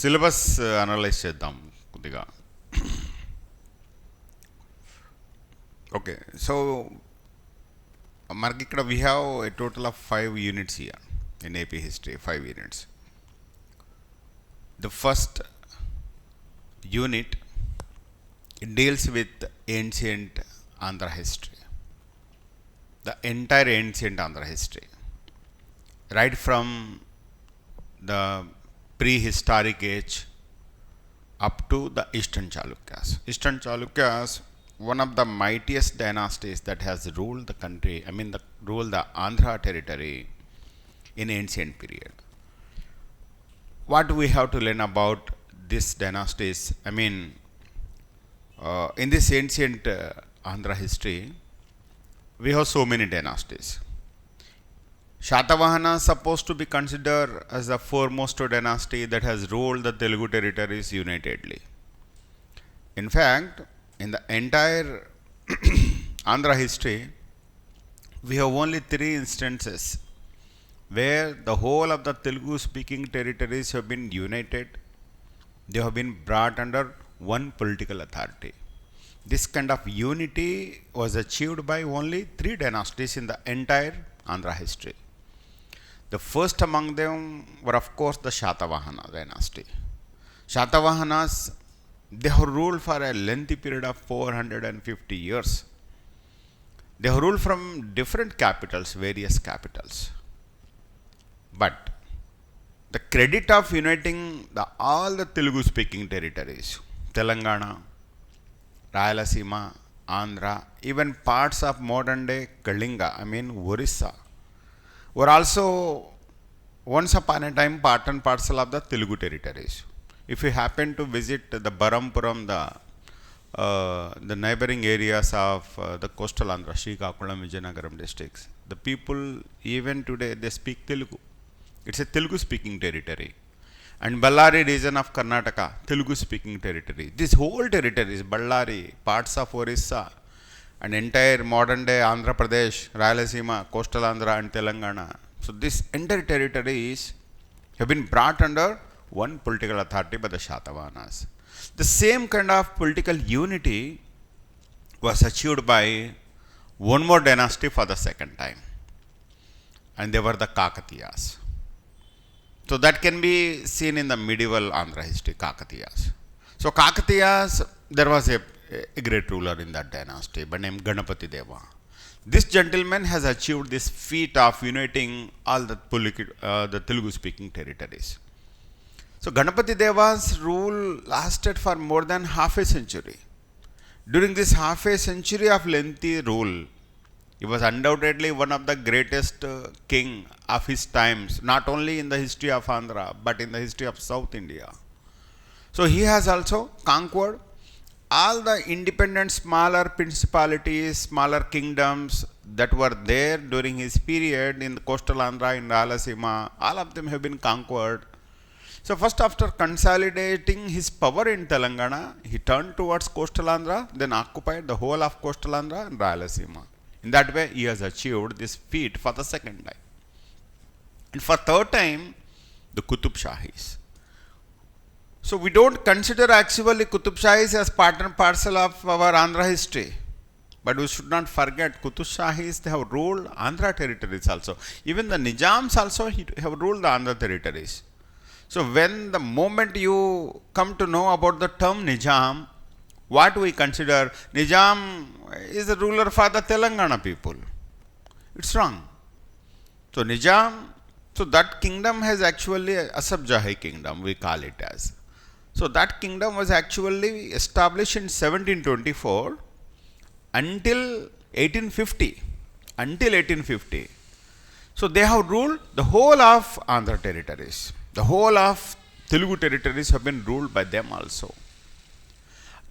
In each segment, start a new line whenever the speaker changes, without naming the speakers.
Syllabus analyse చేద్దాం కొద్దిగా. Okay, so మనకి ఇక్కడ we have a total of 5 units here in AP history. 5 units. The first unit deals with ancient Andhra history, the entire ancient Andhra history, right from the prehistoric age up to the Eastern Chalukyas. Eastern Chalukyas, one of the mightiest dynasties that has ruled the country, ruled the Andhra territory in ancient period. What we have to learn about this dynasties? In this ancient Andhra history, we have so many dynasties. Shatavahana is supposed to be considered as the foremost dynasty that has ruled the Telugu territories unitedly. In fact, in the entire Andhra history, we have only 3 instances where the whole of the Telugu speaking territories have been united. They have been brought under one political authority. This kind of unity was achieved by only 3 dynasties in the entire Andhra history. The first among them were, of course, the Shatavahana dynasty. Shatavahanas, they have ruled for a lengthy period of 450 years. They have ruled from different capitals, various capitals. But the credit of uniting all the Telugu speaking territories, Telangana, Rayalaseema, Andhra, even parts of modern day Kalinga, Orissa, were also once upon a time part and parcel of the Telugu territories. If you happen to visit the Barampuram, the neighboring areas of the coastal Andhra, Srikakulam, Vijayanagaram districts, the people even today, they speak Telugu. It's a Telugu speaking territory. And Ballari region of Karnataka, Telugu speaking territory. This whole territory is Ballari, parts of Orissa, and entire modern day Andhra Pradesh, Rayalaseema, coastal Andhra and Telangana. So this entire territories have been brought under one political authority by the Shatavahanas. The same kind of political unity was achieved by one more dynasty for the second time. And they were the Kakatiyas. So that can be seen in the medieval Andhra history, Kakatiyas. So Kakatiyas, there was a great ruler in that dynasty by name Ganapati Deva. This gentleman has achieved this feat of uniting all the Telugu speaking territories. So Ganapati Deva's rule lasted for more than half a century. During this half a century of lengthy rule, he was undoubtedly one of the greatest king of his times, not only in the history of Andhra, but in the history of South India. So he has also conquered all the independent smaller principalities, smaller kingdoms that were there during his period in the coastal Andhra, in Rayalaseema. All of them have been conquered. So first, after consolidating his power in Telangana, he turned towards coastal Andhra, then occupied the whole of coastal Andhra and Rayalaseema. In that way, he has achieved this feat for the second time. And for third time, the Qutub Shahis. So we don't consider actually Qutub Shahis as part and parcel of our Andhra history. But we should not forget Qutub Shahis, they have ruled Andhra territories also. Even the Nizams also have ruled the Andhra territories. So when the moment you come to know about the term Nizam, what we consider, Nizam is the ruler for the Telangana people. It's wrong. So Nizam, so that kingdom has actually a Asabjahi kingdom, we call it as. So that kingdom was actually established in 1724 until 1850. Until 1850. So they have ruled the whole of Andhra territories. The whole of Telugu territories have been ruled by them also.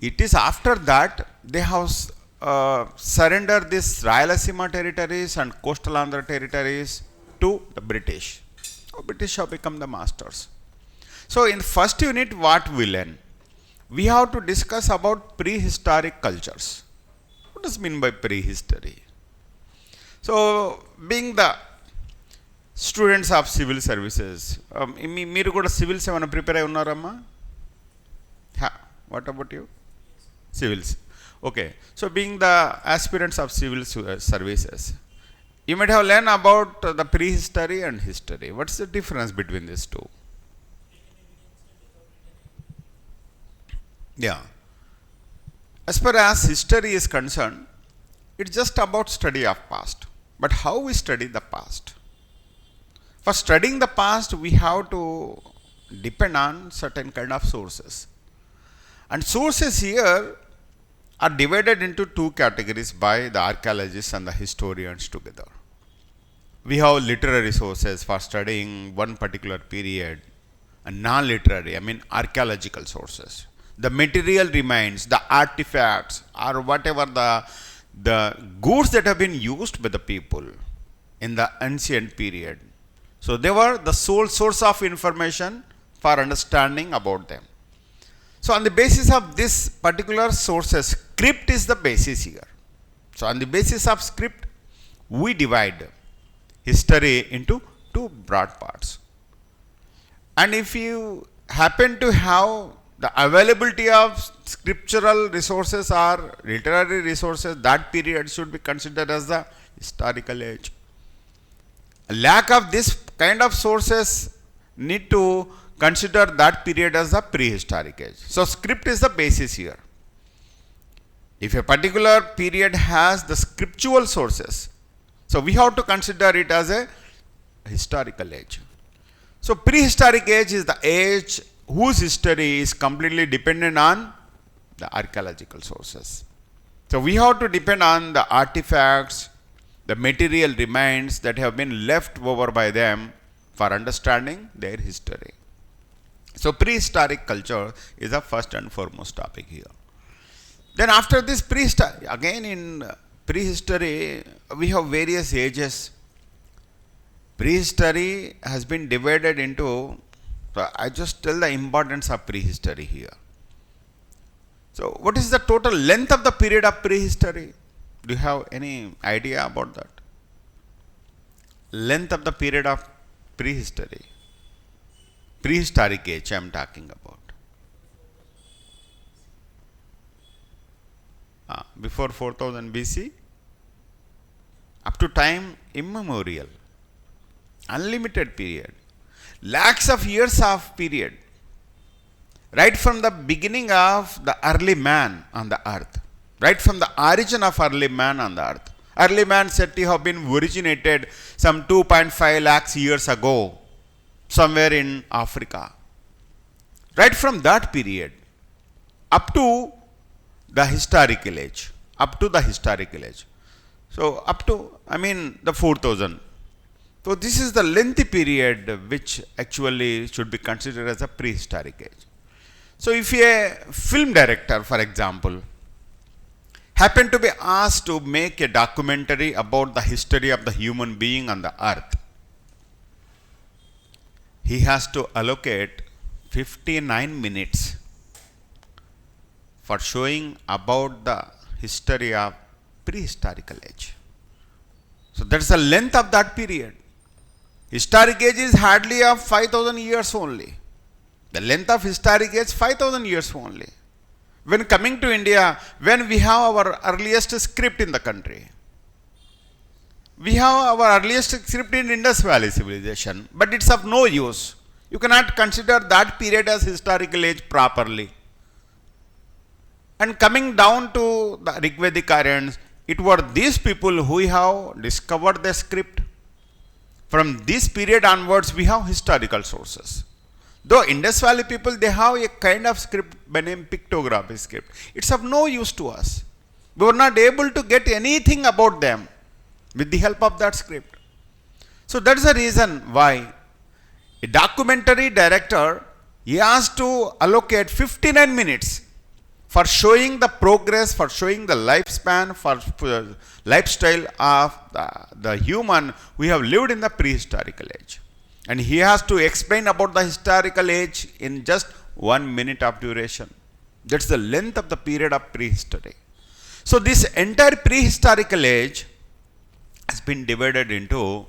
It is after that they have surrendered this Rayalaseema territories and coastal Andhra territories to the British. So British have become the masters. So in first unit, what we learn? We have to discuss about prehistoric cultures. What does mean by prehistory? So being the students of civil services, మీరు కూడా civils ఏమైనా prepare అయి ఉన్నారమ్మా? What about you? Civils. Okay. So being the aspirants of civil services, you might have learned about the prehistory and history. What's the difference between these two? Yeah. As far as history is concerned, it's just about study of past. But how we study the past? For studying the past, we have to depend on certain kind of sources. And sources here are divided into two categories by the archaeologists and the historians together. We have literary sources for studying one particular period, and non-literary, archaeological sources. The material remains, the artifacts, or whatever the goods that have been used by the people in the ancient period. So they were the sole source of information for understanding about them. So on the basis of this particular sources, script is the basis here. So on the basis of script, we divide history into two broad parts. And if you happen to have the availability of scriptural resources or literary resources, that period should be considered as the historical age. A lack of this kind of sources need to consider that period as the prehistoric age. So script is the basis here. If a particular period has the scriptural sources, so we have to consider it as a historical age. So prehistoric age is the age whose history is completely dependent on the archaeological sources. So we have to depend on the artifacts, the material remains that have been left over by them for understanding their history. So prehistoric culture is the first and foremost topic here. Then after this prehistory, again in prehistory we have various ages. Prehistory has been divided into, I just tell the importance of prehistory here. So what is the total length of the period of prehistory? Do you have any idea about that? Length of the period of prehistory. Prehistoric age I am talking about. Before 4000 BC, up to time immemorial, unlimited period, lakhs of years of period, right from the beginning of the early man on the earth, right from the origin of early man on the earth. Early man said to have been originated some 2.5 lakhs years ago, somewhere in Africa. Right from that period up to the historical age, So up to, the 4000. So this is the lengthy period which actually should be considered as a prehistoric age. So if a film director, for example, happened to be asked to make a documentary about the history of the human being on the earth, he has to allocate 59 minutes for showing about the history of prehistorical age. So that's the length of that period. Historic age is hardly of 5000 years only. The length of historic age 5000 years only. When coming to India, when we have our earliest script in the country, we have our earliest script in Indus Valley civilization, but it's of no use. You cannot consider that period as historical age properly. And coming down to the Rigvedic Aryans, it were these people who have discovered the script. From this period onwards, we have historical sources. Though Indus Valley people, they have a kind of script by name pictography script. It's of no use to us. We were not able to get anything about them with the help of that script. So that's the reason why a documentary director, he has to allocate 59 minutes for showing the progress, for showing the lifespan, for lifestyle of the human who have lived in the prehistorical age. And he has to explain about the historical age in just 1 minute of duration. That's the length of the period of prehistory. So this entire prehistorical age has been divided into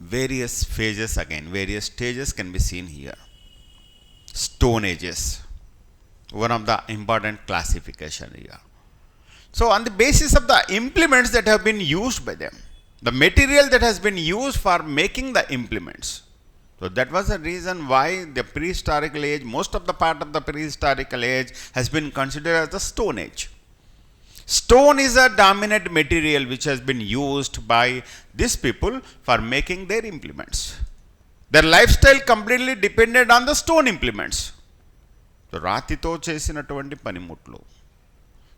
various phases again, various stages can be seen here. Stone Ages, one of the important classification here. So on the basis of the implements that have been used by them, the material that has been used for making the implements. So that was the reason why the prehistorical age, most of the part of the prehistorical age has been considered as the Stone Age. Stone is a dominant material which has been used by these people for making their implements. Their lifestyle completely depended on the stone implements. So రాతితో చేసినటువంటి పనిముట్లు.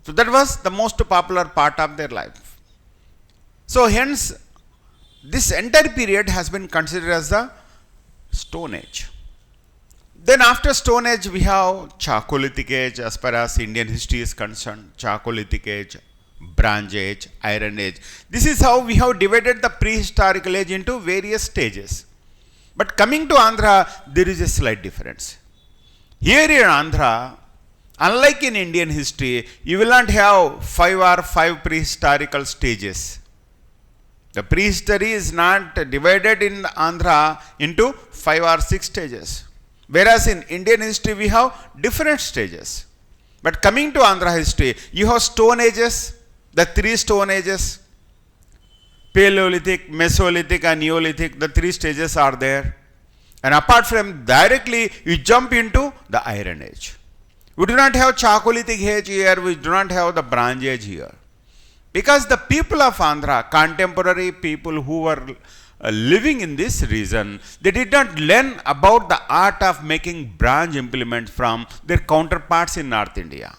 So that was the most popular part of their life. So hence this entire period has been considered as the Stone Age. Then after Stone Age we have Chalcolithic Age as far as Indian history is concerned. Chalcolithic Age, Bronze Age, Iron Age. This is how we have divided the prehistorical age into various stages. But coming to Andhra, there is a slight difference. Here in Andhra, unlike in Indian history, you will not have 5 prehistorical stages. The prehistory is not divided in Andhra into 5 or 6 stages. Whereas in Indian history, we have different stages. But coming to Andhra history, you have Stone Ages, the 3 Stone Ages, Paleolithic, Mesolithic and Neolithic, the 3 stages are there. And apart from directly, you jump into the Iron Age. We do not have Chalcolithic Age here, we do not have the Bronze Age here. Because the people of Andhra, contemporary people who were living in this region, they did not learn about the art of making bronze implements from their counterparts in North India.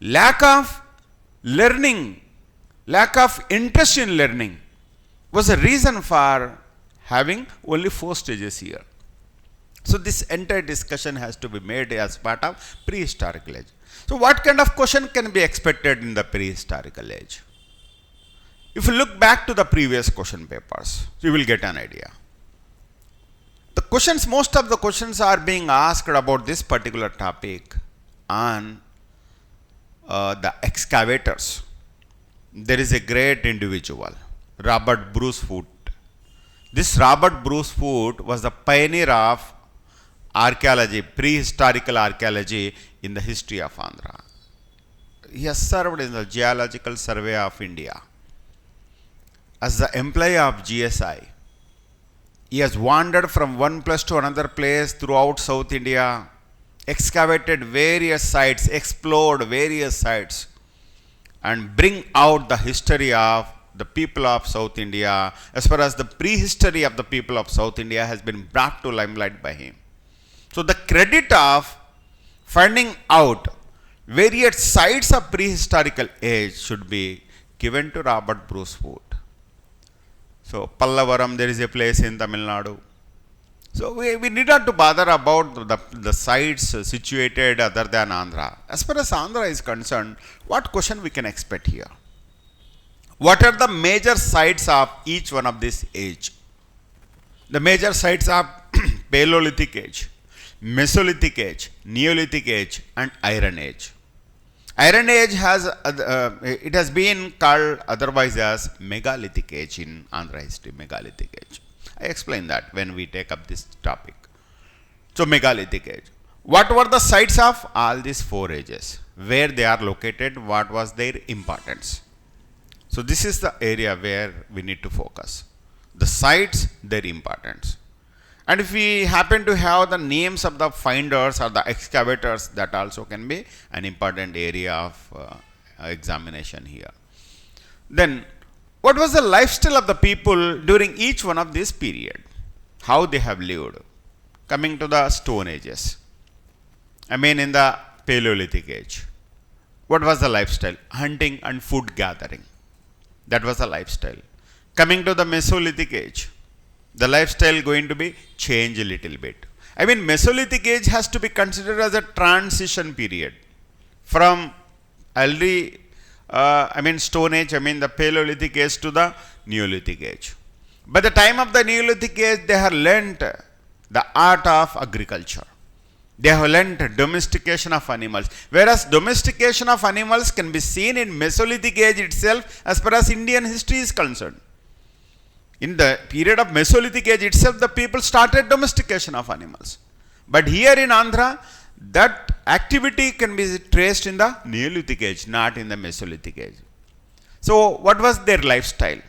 Lack of learning, lack of interest in learning was a reason for having only 4 stages here. So this entire discussion has to be made as part of prehistorical age. So what kind of question can be expected in the prehistorical age? If you look back to the previous question papers, you will get an idea. The questions, most of the questions are being asked about this particular topic on the excavators. There is a great individual, Robert Bruce Foote. This Robert Bruce Foote was the pioneer of archaeology, prehistorical archaeology in the history of Andhra. He has served in the Geological Survey of India as the employee of GSI. He has wandered from one place to another place throughout South India, excavated various sites, explored various sites, and bring out the history of the people of South India. As far as the prehistory of the people of South India has been brought to limelight by him. So the credit of finding out various sites of prehistorical age should be given to Robert Bruce Foote. So Pallavaram, there is a place in Tamil Nadu. So we need not to bother about the sites situated other than Andhra. As far as Andhra is concerned, what question we can expect here? What are the major sites of each one of this age? The major sites are Paleolithic Age, Mesolithic Age, Neolithic Age and Iron Age. Iron Age it has been called otherwise as Megalithic Age in Andhra history, Megalithic Age. I explain that when we take up this topic. So Megalithic Age. What were the sites of all these 4 ages? Where they are located? What was their importance? So this is the area where we need to focus. The sites, their importance. And if we happen to have the names of the finders or the excavators, that also can be an important area of examination here. Then, what was the lifestyle of the people during each one of this period? How they have lived? Coming to the Stone Ages. I mean in the Paleolithic Age. What was the lifestyle? Hunting and food gathering. That was the lifestyle. Coming to the Mesolithic Age, the lifestyle going to be changed a little bit. I mean Mesolithic Age has to be considered as a transition period from early, Stone Age, the Paleolithic Age to the Neolithic Age. By the time of the Neolithic Age, they have learnt the art of agriculture. They have learnt domestication of animals. Whereas domestication of animals can be seen in Mesolithic Age itself as far as Indian history is concerned. In the period of Mesolithic age itself, the people started domestication of animals. But here in Andhra, that activity can be traced in the Neolithic age, not in the Mesolithic age. So what was their lifestyle?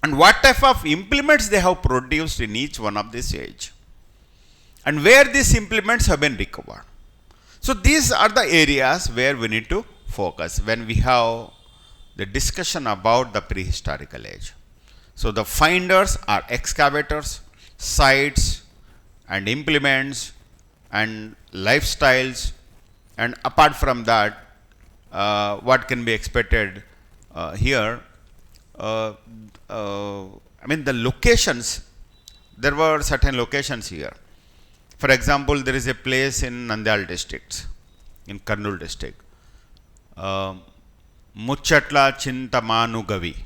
And what type of implements they have produced in each one of this age? And where these implements have been recovered? So these are the areas where we need to focus when we have the discussion about the prehistorical age. So the finders are excavators, sites and implements and lifestyles, and apart from that, what can be expected here? I mean, the locations, there were certain locations here. For example, there is a place in Nandyal district, in Kurnool district, Muchatla Chintamanugavi,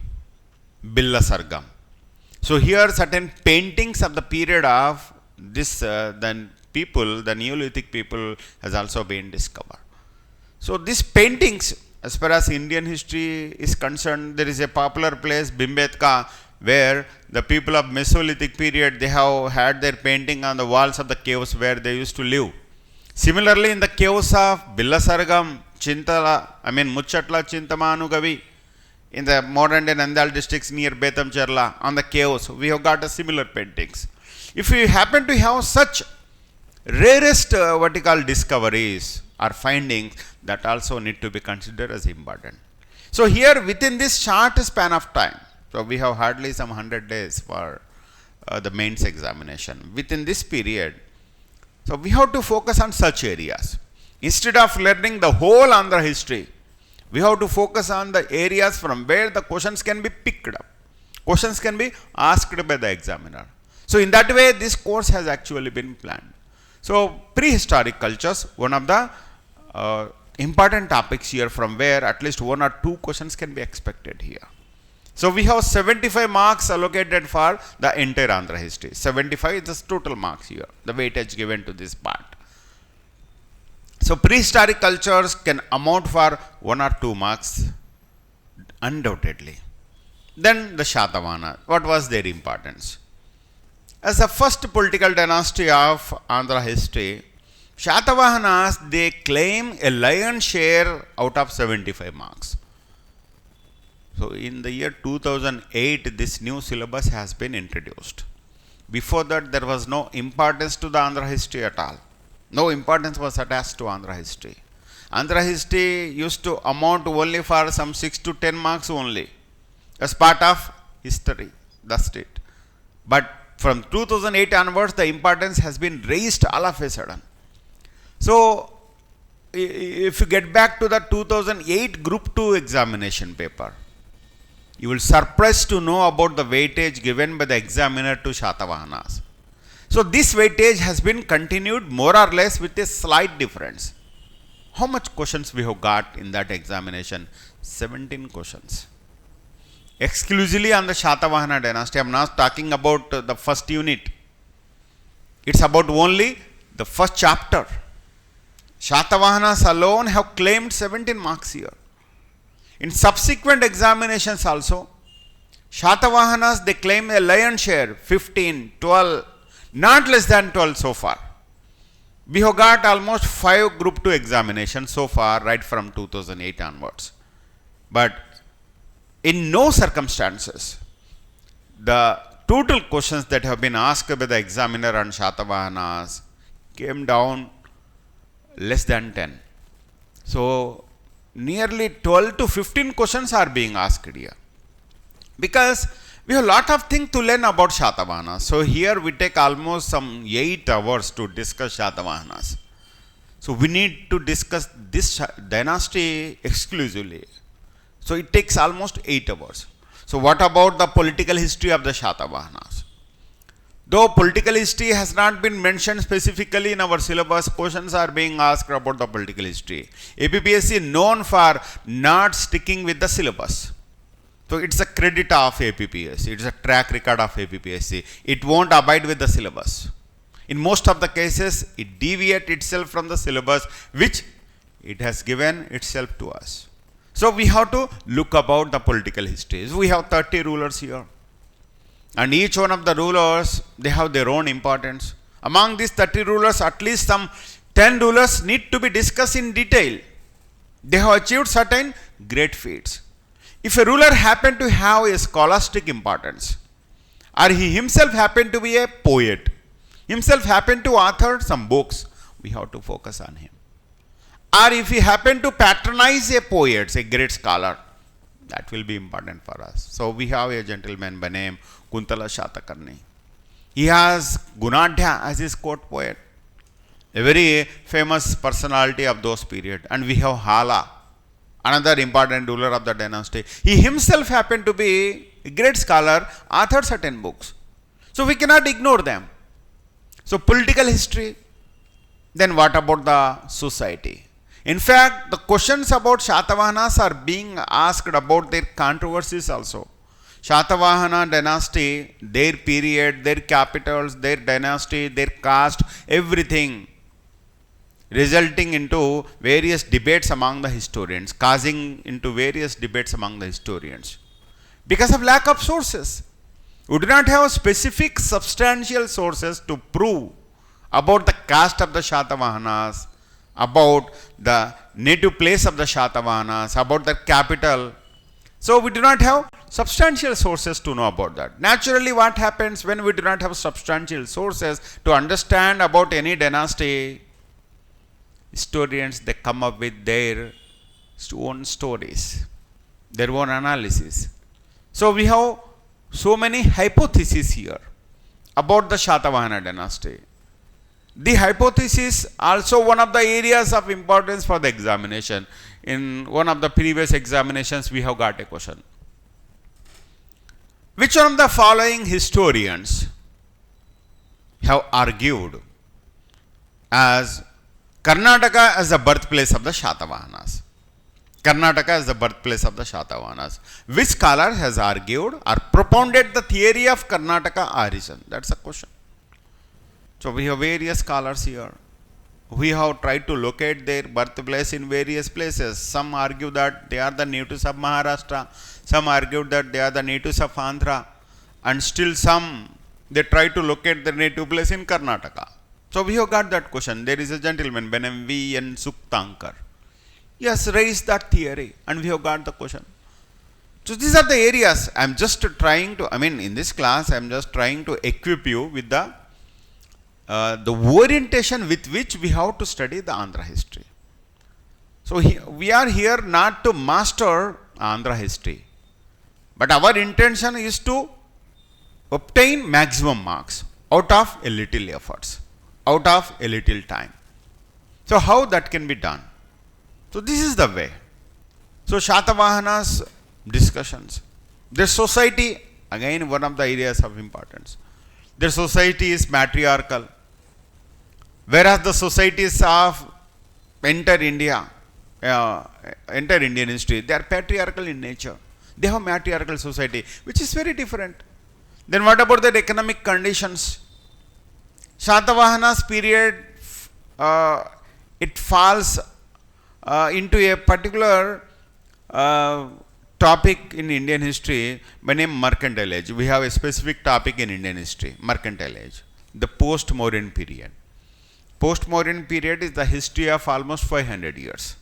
Billa Sargam. So here certain paintings of the period of this then people, the Neolithic people, has also been discovered. So these paintings, as far as Indian history is concerned, there is a popular place, Bhimbetka, where the people of Mesolithic period, they have had their painting on the walls of the caves where they used to live. Similarly, in the caves of Billasargam, Muchatla, Chintamanugavi, in the modern day Nandyal districts near Bethamcherla, on the caves, we have got a similar paintings. If we happen to have such rarest vertical discoveries or findings, that also need to be considered as important. So here within this short span of time, so we have hardly some 100 days for the mains examination. Within this period, so we have to focus on such areas. Instead of learning the whole Andhra history, we have to focus on the areas from where the questions can be picked up. Questions can be asked by the examiner. So in that way, this course has actually been planned. So prehistoric cultures, one of the important topics here, from where at least 1 or 2 questions can be expected here. So we have 75 marks allocated for the entire Andhra history. 75 is the total marks here, the weightage given to this part. So prehistoric cultures can amount for 1 or 2 marks, undoubtedly. Then the Shatavahana, what was their importance? As the first political dynasty of Andhra history, Shatavahanas, they claim a lion's share out of 75 marks. So in the year 2008, this new syllabus has been introduced. Before that, there was no importance to the Andhra history at all. No importance was attached to Andhra history. Andhra history used to amount only for some 6 to 10 marks only, as part of history, that's it. But from 2008 onwards, the importance has been raised all of a sudden. So if you get back to the 2008 Group 2 examination paper, you will surprised to know about the weightage given by the examiner to Shatavahanas. So this weightage has been continued more or less with a slight difference. How much questions we have got in that examination? 17 questions. Exclusively on the Shatavahana dynasty. I am not talking about the first unit. It's about only the first chapter. Shatavahanas alone have claimed 17 marks here. In subsequent examinations also, Shatavahanas, they claim a lion's share, 15, 12, not less than 12 so far. We have got almost 5 Group 2 examinations so far, right from 2008 onwards. But in no circumstances, the total questions that have been asked by the examiner on Shatavahanas came down less than 10. So nearly 12 to 15 questions are being asked here. Because we have a lot of things to learn about Shatavahanas. So here we take almost some 8 hours to discuss Shatavahanas. So we need to discuss this dynasty exclusively. So it takes almost 8 hours. So what about the political history of the Shatavahanas? Though political history has not been mentioned specifically in our syllabus, questions are being asked about the political history. APPSC is known for not sticking with the syllabus. So it's a credit of APPSC. It's a track record of APPSC. It won't abide with the syllabus. In most of the cases, it deviates itself from the syllabus which it has given itself to us. So we have to look about the political histories. We have 30 rulers here. And each one of the rulers, they have their own importance. Among these 30 rulers, at least some 10 rulers need to be discussed in detail. They have achieved certain great feats. If a ruler happened to have a scholastic importance, or he himself happened to be a poet, himself happened to author some books, we have to focus on him. Or if he happened to patronize a poet, a great scholar, that will be important for us. So we have a gentleman by name Kuntala Shatakarni. He has Gunadhya as his court poet, a very famous personality of those period. And we have Hala, another important ruler of the dynasty. He himself happened to be a great scholar, authored certain books. So we cannot ignore them. So political history, then what about the society? In fact, the questions about Shatavahanas are being asked about their controversies also. Shatavahana dynasty, their period, their capitals, their dynasty, their caste, everything resulting into various debates among the historians, causing into various debates among the historians. Because of lack of sources. We do not have specific substantial sources to prove about the caste of the Shatavahanas, about the native place of the Shatavahanas, about the capital. So we do not have substantial sources to know about that. Naturally, what happens when we do not have substantial sources to understand about any dynasty? Historians, they come up with their own stories, their own analysis. So we have so many hypotheses here about the Shatavahana dynasty. The hypothesis also one of the areas of importance for the examination. In one of the previous examinations, we have got a question. Which one of the following historians have argued as Karnataka as the birthplace of the Shatavahanas? Karnataka as the birthplace of the Shatavahanas. Which scholar has argued or propounded the theory of Karnataka origin? That's a question. So we have various scholars here. We have tried to locate their birthplace in various places. Some argue that they are the natives of Maharashtra. Some argue that they are the natives of Andhra. And still some, they try to locate their native place in Karnataka. So we have got that question. There is a gentleman by name V.N. Suktankar. He has raised that theory and we have got the question. So these are the areas I am just trying to, in this class I am just trying to equip you with the orientation with which we have to study the Andhra history. So we are here not to master Andhra history, but our intention is to obtain maximum marks out of a little efforts, out of a little time. So how that can be done? So this is the way. So Shatavahana's discussions. Their society, again one of the areas of importance. Their society is matriarchal. Whereas the societies of entire India, entire Indian history, they are patriarchal in nature. They have matriarchal society, which is very different. Then what about their economic conditions? Shatavahana's period, it falls into a particular topic in Indian history by name mercantile age. We have a specific topic in Indian history, mercantile age, the post-Mauryan period. Post-Mauryan period is the history of almost 500 years.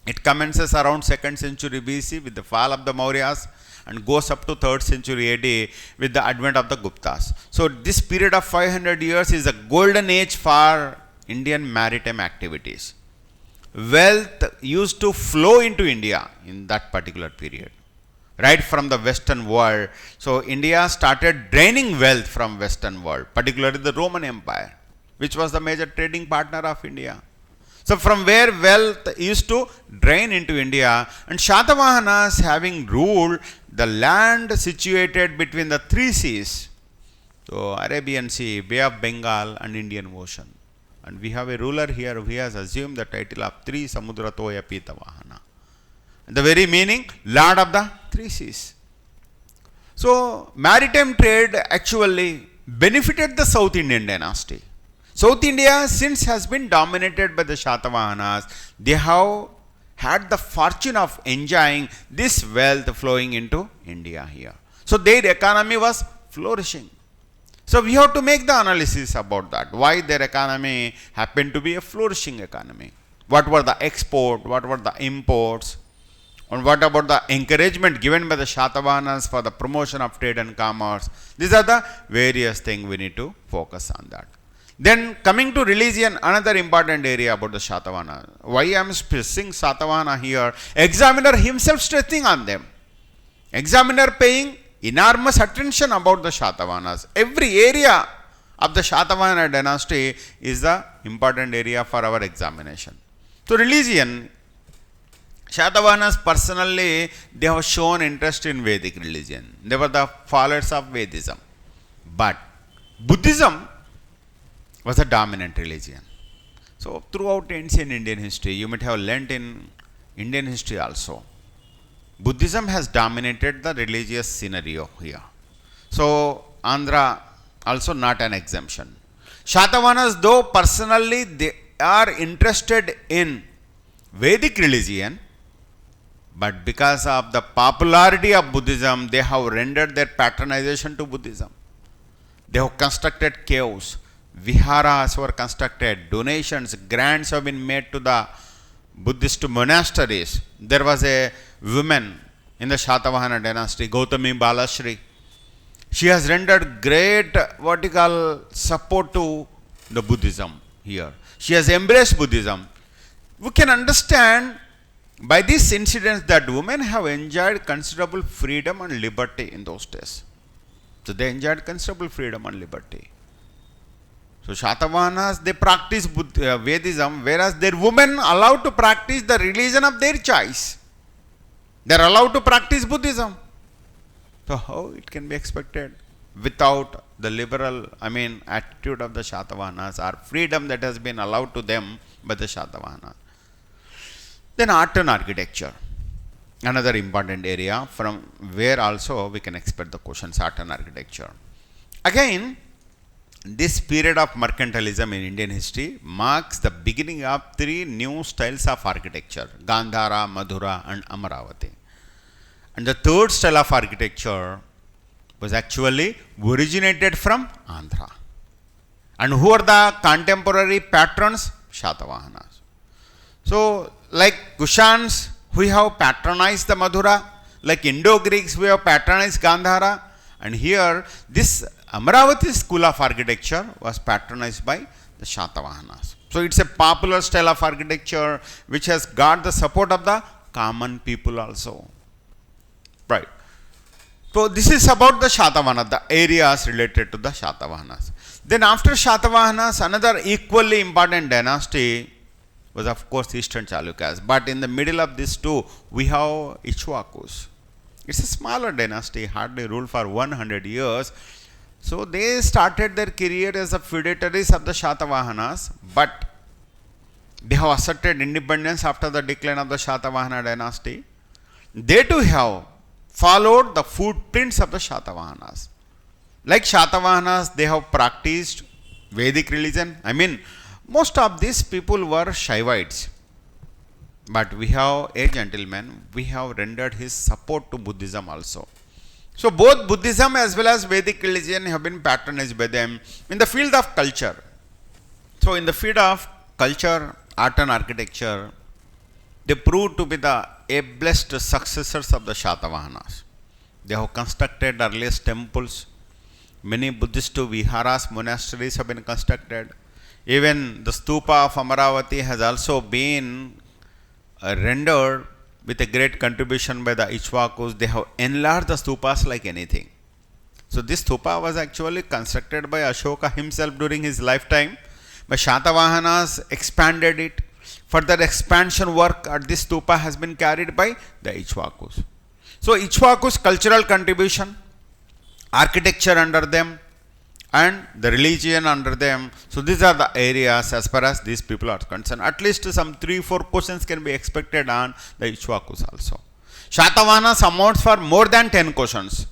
It commences around 2nd century BC with the fall of the Mauryas and goes up to 3rd century AD with the advent of the Guptas. So this period of 500 years is a golden age for Indian maritime activities. Wealth used to flow into India in that particular period, right from the Western world. So India started draining wealth from Western world, particularly the Roman Empire, which was the major trading partner of India. So from where wealth used to drain into India, and Shatavahanas having ruled the land situated between the 3 seas, so Arabian Sea, Bay of Bengal and Indian Ocean. And we have a ruler here who has assumed the title of Tri Samudrathoya Pitavahana. The very meaning, Lord of the 3 seas. So maritime trade actually benefited the South Indian dynasty. South India since has been dominated by the Shatavahanas. They have had the fortune of enjoying this wealth flowing into India here. So their economy was flourishing. So we have to make the analysis about that. Why their economy happened to be a flourishing economy. What were the export, what were the imports, and what about the encouragement given by the Shatavahanas for the promotion of trade and commerce. These are the various things we need to focus on that. Then coming to religion, another important area about the Shatavahana. Why I am stressing Shatavahana here? Examiner himself stressing on them. Examiner paying enormous attention about the Shatavahanas. Every area of the Shatavahana dynasty is the important area for our examination. So religion, Shatavahanas personally, they have shown interest in Vedic religion. They were the followers of Vedism. But Buddhism was a dominant religion. So throughout ancient Indian history, you might have learnt in Indian history also, Buddhism has dominated the religious scenario here. So Andhra also not an exemption. Shatavahanas, though personally they are interested in Vedic religion, but because of the popularity of Buddhism, they have rendered their patronization to Buddhism. They have constructed caves, viharas were constructed, donations, grants have been made to the Buddhist monasteries. There was a woman in the Shatavahana dynasty, Gautami Balashri. She has rendered great support to the Buddhism here. She has embraced Buddhism. We can understand by these incidents that women have enjoyed considerable freedom and liberty in those days. So they enjoyed considerable freedom and liberty. So Shatavahanas, they practice Vedism, whereas their women allowed to practice the religion of their choice. They are allowed to practice Buddhism. So how it can be expected without the liberal, attitude of the Shatavahanas or freedom that has been allowed to them by the Shatavahanas. Then art and architecture, another important area from where also we can expect the questions, art and architecture. Again, this period of mercantilism in Indian history marks the beginning of three new styles of architecture, Gandhara, Madhura and Amaravati. And the third style of architecture was actually originated from Andhra. And who are the contemporary patrons? Shatavahanas. So, like Kushans, we have patronized the Madhura, like Indo-Greeks, we have patronized Gandhara, and here this Amaravati school of architecture was patronized by the Shatavahanas. So it's a popular style of architecture which has got the support of the common people also. Right. So this is about the Shatavahana, the areas related to the Shatavahanas. Then after Shatavahanas, another equally important dynasty was of course Eastern Chalukyas. But in the middle of these two, we have Ichwakus. It's a smaller dynasty, hardly ruled for 100 years. So they started their career as the feudatories of the Shatavahanas, but they have asserted independence after the decline of the Shatavahana dynasty. They too have followed the footprints of the Shatavahanas. Like Shatavahanas, they have practiced Vedic religion. Most of these people were Shaivites. But we have a gentleman, we have rendered his support to Buddhism also. So both Buddhism as well as Vedic religion have been patronized by them in the field of culture. So in the field of culture, art and architecture, they proved to be the ablest successors of the Shatavahanas. They have constructed earliest temples. Many Buddhist viharas, monasteries have been constructed. Even the stupa of Amaravati has also been rendered with a great contribution by the Ichwakus. They have enlarged the stupas like anything. So this stupa was actually constructed by Ashoka himself during his lifetime. But Shatavahanas expanded it. Further expansion work at this stupa has been carried by the Ichwakus. So Ichwakus' cultural contribution, architecture under them, and the religion under them. So these are the areas as far as these people are concerned. At least some 3-4 questions can be expected on the Ichwakus also. Shatavahanas amounts for more than 10 questions.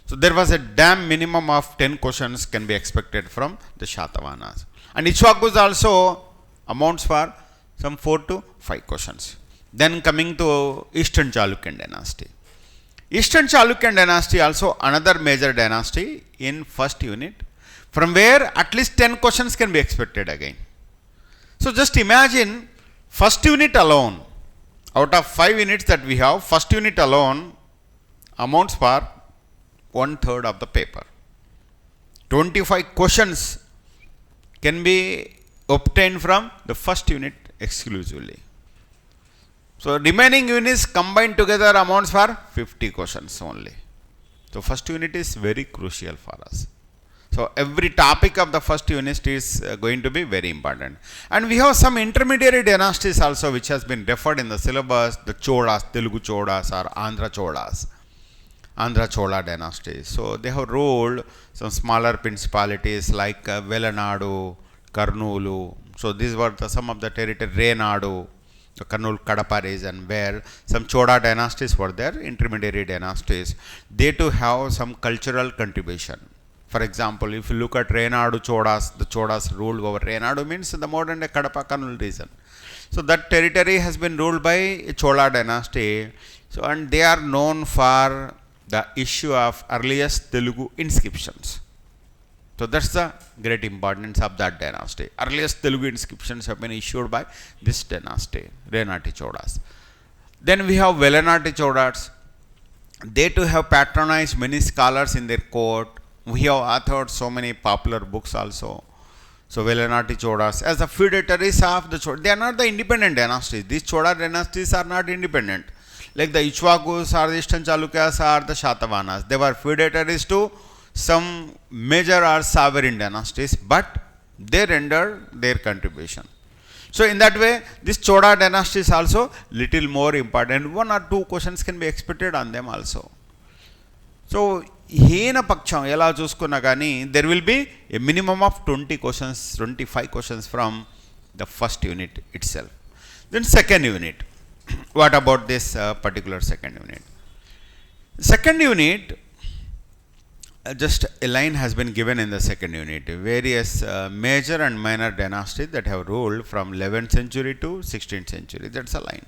So there was a damn minimum of 10 questions can be expected from the Shatavahanas. And Ichwakus also amounts for some 4 to 5 questions. Then coming to Eastern Chalukyan dynasty. Eastern Chalukyan dynasty also another major dynasty in first unit, from where at least 10 questions can be expected again. So just imagine first unit alone, out of 5 units that we have, first unit alone amounts for 1/3 of the paper. 25 questions can be obtained from the first unit exclusively. So remaining units combined together amounts for 50 questions only. So first unit is very crucial for us. So every topic of the first unit is going to be very important. And we have some intermediary dynasties also which has been referred in the syllabus, the Cholas, Telugu Cholas or Andhra Cholas. Andhra Chola dynasty. So they have ruled some smaller principalities like Velanadu, Karnoolu. So these were some of the territory, Renadu, the Karnool Kadapa region, where some Chola dynasties were there, intermediary dynasties. They too have some cultural contribution. For example, if you look at Renadu Cholas, the Cholas ruled over Renadu means the modern day Kadapa Karnool region. So that territory has been ruled by Chola dynasty. So and they are known for the issue of earliest Telugu inscriptions. So that's the great importance of that dynasty. Earliest Telugu inscriptions have been issued by this dynasty, Renati Cholas. Then we have Velanati Cholas. They too have patronized many scholars in their court. We have authored so many popular books also. So Velanati Cholas, as the feudatories of the Chola, they are not the independent dynasties. These Chola dynasties are not independent. Like the Ichwakus or the Eastern Chalukyas or the Shatavahanas. They were feudatories to some major or sovereign dynasties, but they rendered their contribution. So in that way, this Chola dynasty is also little more important. 1 or 2 questions can be expected on them also. So హీన పక్షం ఎలా చూసుకున్నా కానీ there will be a minimum of 20 questions, 25 questions from the first unit itself. Then second unit. What about this particular second unit? Second unit, just a line has been given in the second unit. Various major and minor dynasties that have ruled from 11th century to 16th century. That's a line.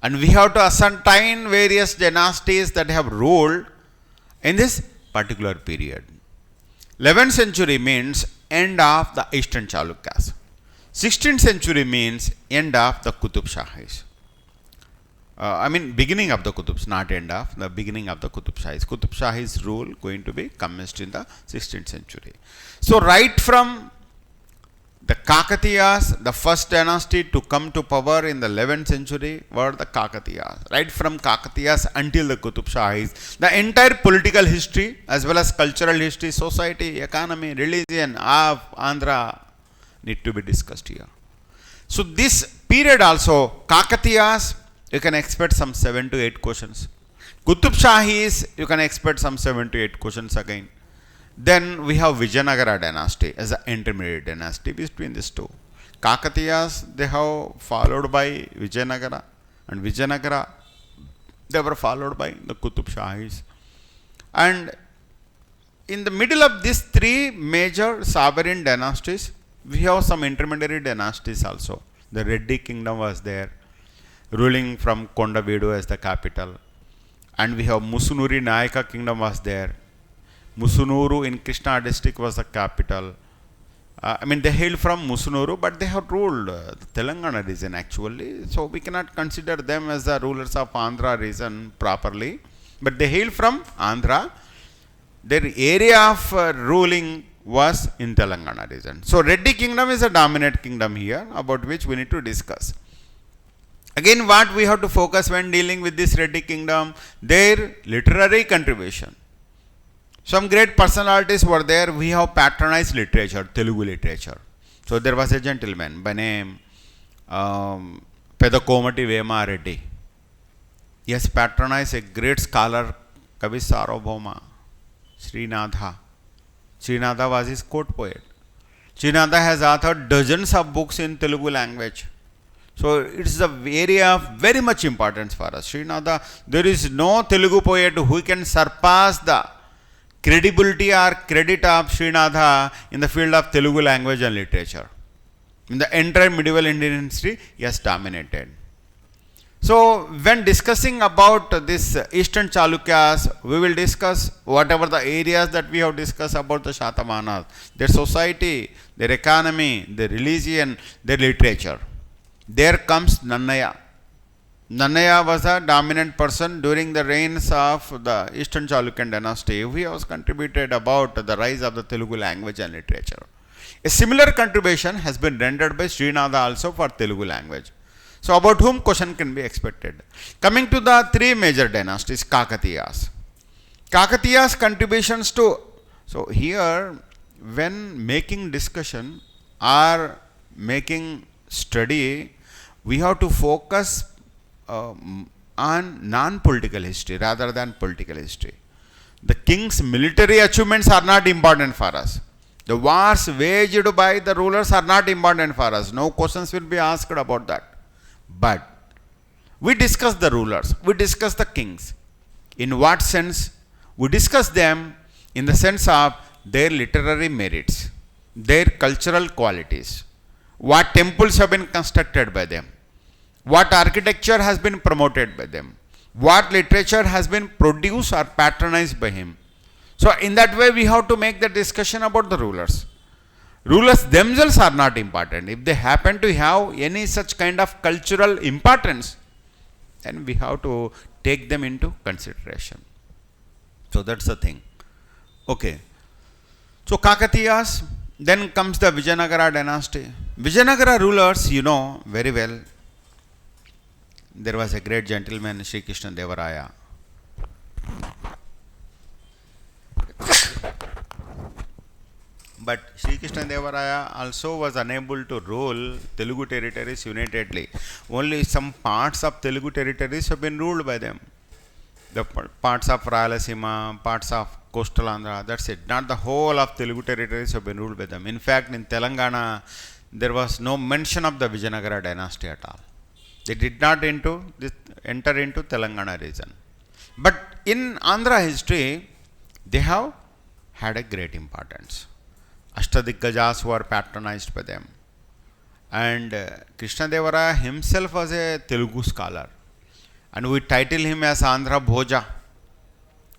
And we have to ascertain various dynasties that have ruled in this particular period. 11th century means end of the Eastern Chalukyas. 16th century means end of the Qutub Shahis. Beginning of the Qutubs, not end of, the beginning of the Qutub Shahis. Qutub Shahis rule going to be commenced in the 16th century. So right from the Kakatiyas, the first dynasty to come to power in the 11th century were the Kakatiyas. Right from Kakatiyas until the Qutub Shahis, the entire political history as well as cultural history, society, economy, religion of Andhra need to be discussed here. So this period also, Kakatiyas, you can expect some 7 to 8 questions. Qutub Shahis, you can expect some 7 to 8 questions again. Then we have Vijayanagara dynasty as an intermediate dynasty between these two. Kakatiyas, they have followed by Vijayanagara, and Vijayanagara, they were followed by the Qutub Shahis. And in the middle of these 3 major sovereign dynasties, we have some intermediary dynasties also. The Reddy kingdom was there, ruling from Kondavedu as the capital. And we have Musunuri Nayaka kingdom was there. Musunuru in Krishna district was the capital. They hailed from Musunuru, but they have ruled the Telangana region actually. So we cannot consider them as the rulers of Andhra region properly. But they hailed from Andhra. Their area of ruling was in Telangana region. So Reddy kingdom is a dominant kingdom here, about which we need to discuss. Again, what we have to focus when dealing with this Reddy kingdom, their literary contribution. Some great personalities were there. We have patronized literature, Telugu literature. So there was a gentleman by name Pedakomati Vema Reddy. He has patronized a great scholar, Kavi Sarvabhauma, Srinatha. Srinatha was his court poet. Srinatha has authored dozens of books in Telugu language. So it's the area of very much importance for us. Srinatha, there is no Telugu poet who can surpass the credibility or credit of Srinatha in the field of Telugu language and literature. In the entire medieval Indian history, he has dominated. So when discussing about this Eastern Chalukyas, we will discuss whatever the areas that we have discussed about the Shatamanas, their society, their economy, their religion, their literature. There comes Nannaya. Nannaya was a dominant person during the reigns of the Eastern Chalukyan dynasty. He has contributed about the rise of the Telugu language and literature. A similar contribution has been rendered by Srinatha also for Telugu language. So about whom question can be expected. Coming to the three major dynasties, Kakatiyas. Kakatiyas contributions to, so here when making discussion or making study, we have to focus on non-political history rather than political history. The king's military achievements are not important for us. The wars waged by the rulers are not important for us. No questions will be asked about that. But we discuss the rulers, we discuss the kings. In what sense? We discuss them in the sense of their literary merits, their cultural qualities, what temples have been constructed by them, what architecture has been promoted by them, what literature has been produced or patronized by him. So in that way we have to make the discussion about the rulers. Rulers themselves are not important. If they happen to have any such kind of cultural importance, then we have to take them into consideration. So that's the thing. Okay. So Kakatiyas, then comes the Vijayanagara dynasty. Vijayanagara rulers, you know very well. There was a great gentleman, Sri Krishna Devaraya. But Sri Krishna Devaraya also was unable to rule Telugu territories unitedly. Only some parts of Telugu territories have been ruled by them. The parts of Rayalaseema, parts of coastal Andhra, that's it. Not the whole of Telugu territories have been ruled by them. In fact, in Telangana, there was no mention of the Vijayanagara dynasty at all. They did not enter into Telangana region. But in Andhra history, they have had a great importance. Ashtadikgajas were patronized by them. And Krishna Devaraya himself was a Telugu scholar. And we title him as Andhra Bhoja.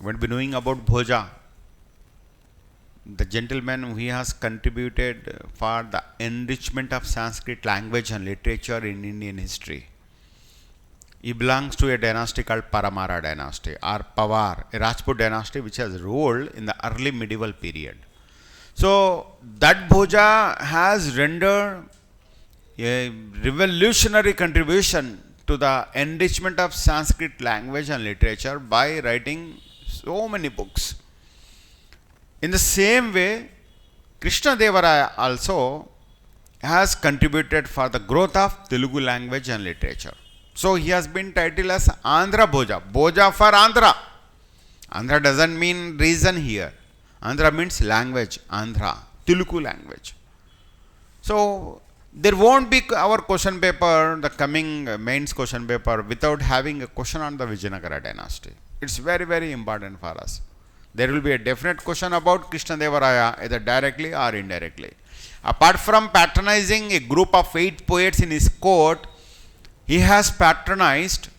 We'll be knowing about Bhoja. The gentleman, he has contributed for the enrichment of Sanskrit language and literature in Indian history. He belongs to a dynasty called Paramara dynasty or Pawar, a Rajput dynasty which has ruled in the early medieval period. So that Bhoja has rendered a revolutionary contribution to the enrichment of Sanskrit language and literature by writing so many books. In the same way, Krishna Devaraya also has contributed for the growth of Telugu language and literature. So he has been titled as Andhra Bhoja. Bhoja for Andhra. Andhra doesn't mean region here. Andhra means language. Andhra, Telugu language. So there won't be our question paper, the coming mains question paper, without having a question on the Vijayanagara dynasty. It's very, very important for us. There will be a definite question about Krishna Devaraya, either directly or indirectly. Apart from patronizing a group of 8 poets in his court, he has patronized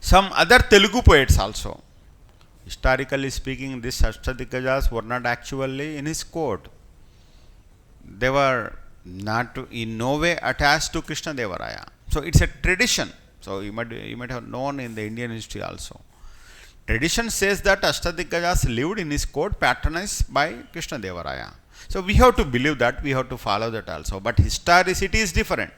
some other Telugu poets also. Historically speaking, these Ashtadikgajas were not actually in his court. They were not in no way attached to Krishna Devaraya. So it's a tradition. So you might have known in the Indian history also. Tradition says that Ashtadikgajas lived in his court patronized by Krishna Devaraya. So we have to believe that, we have to follow that also. But historicity is different.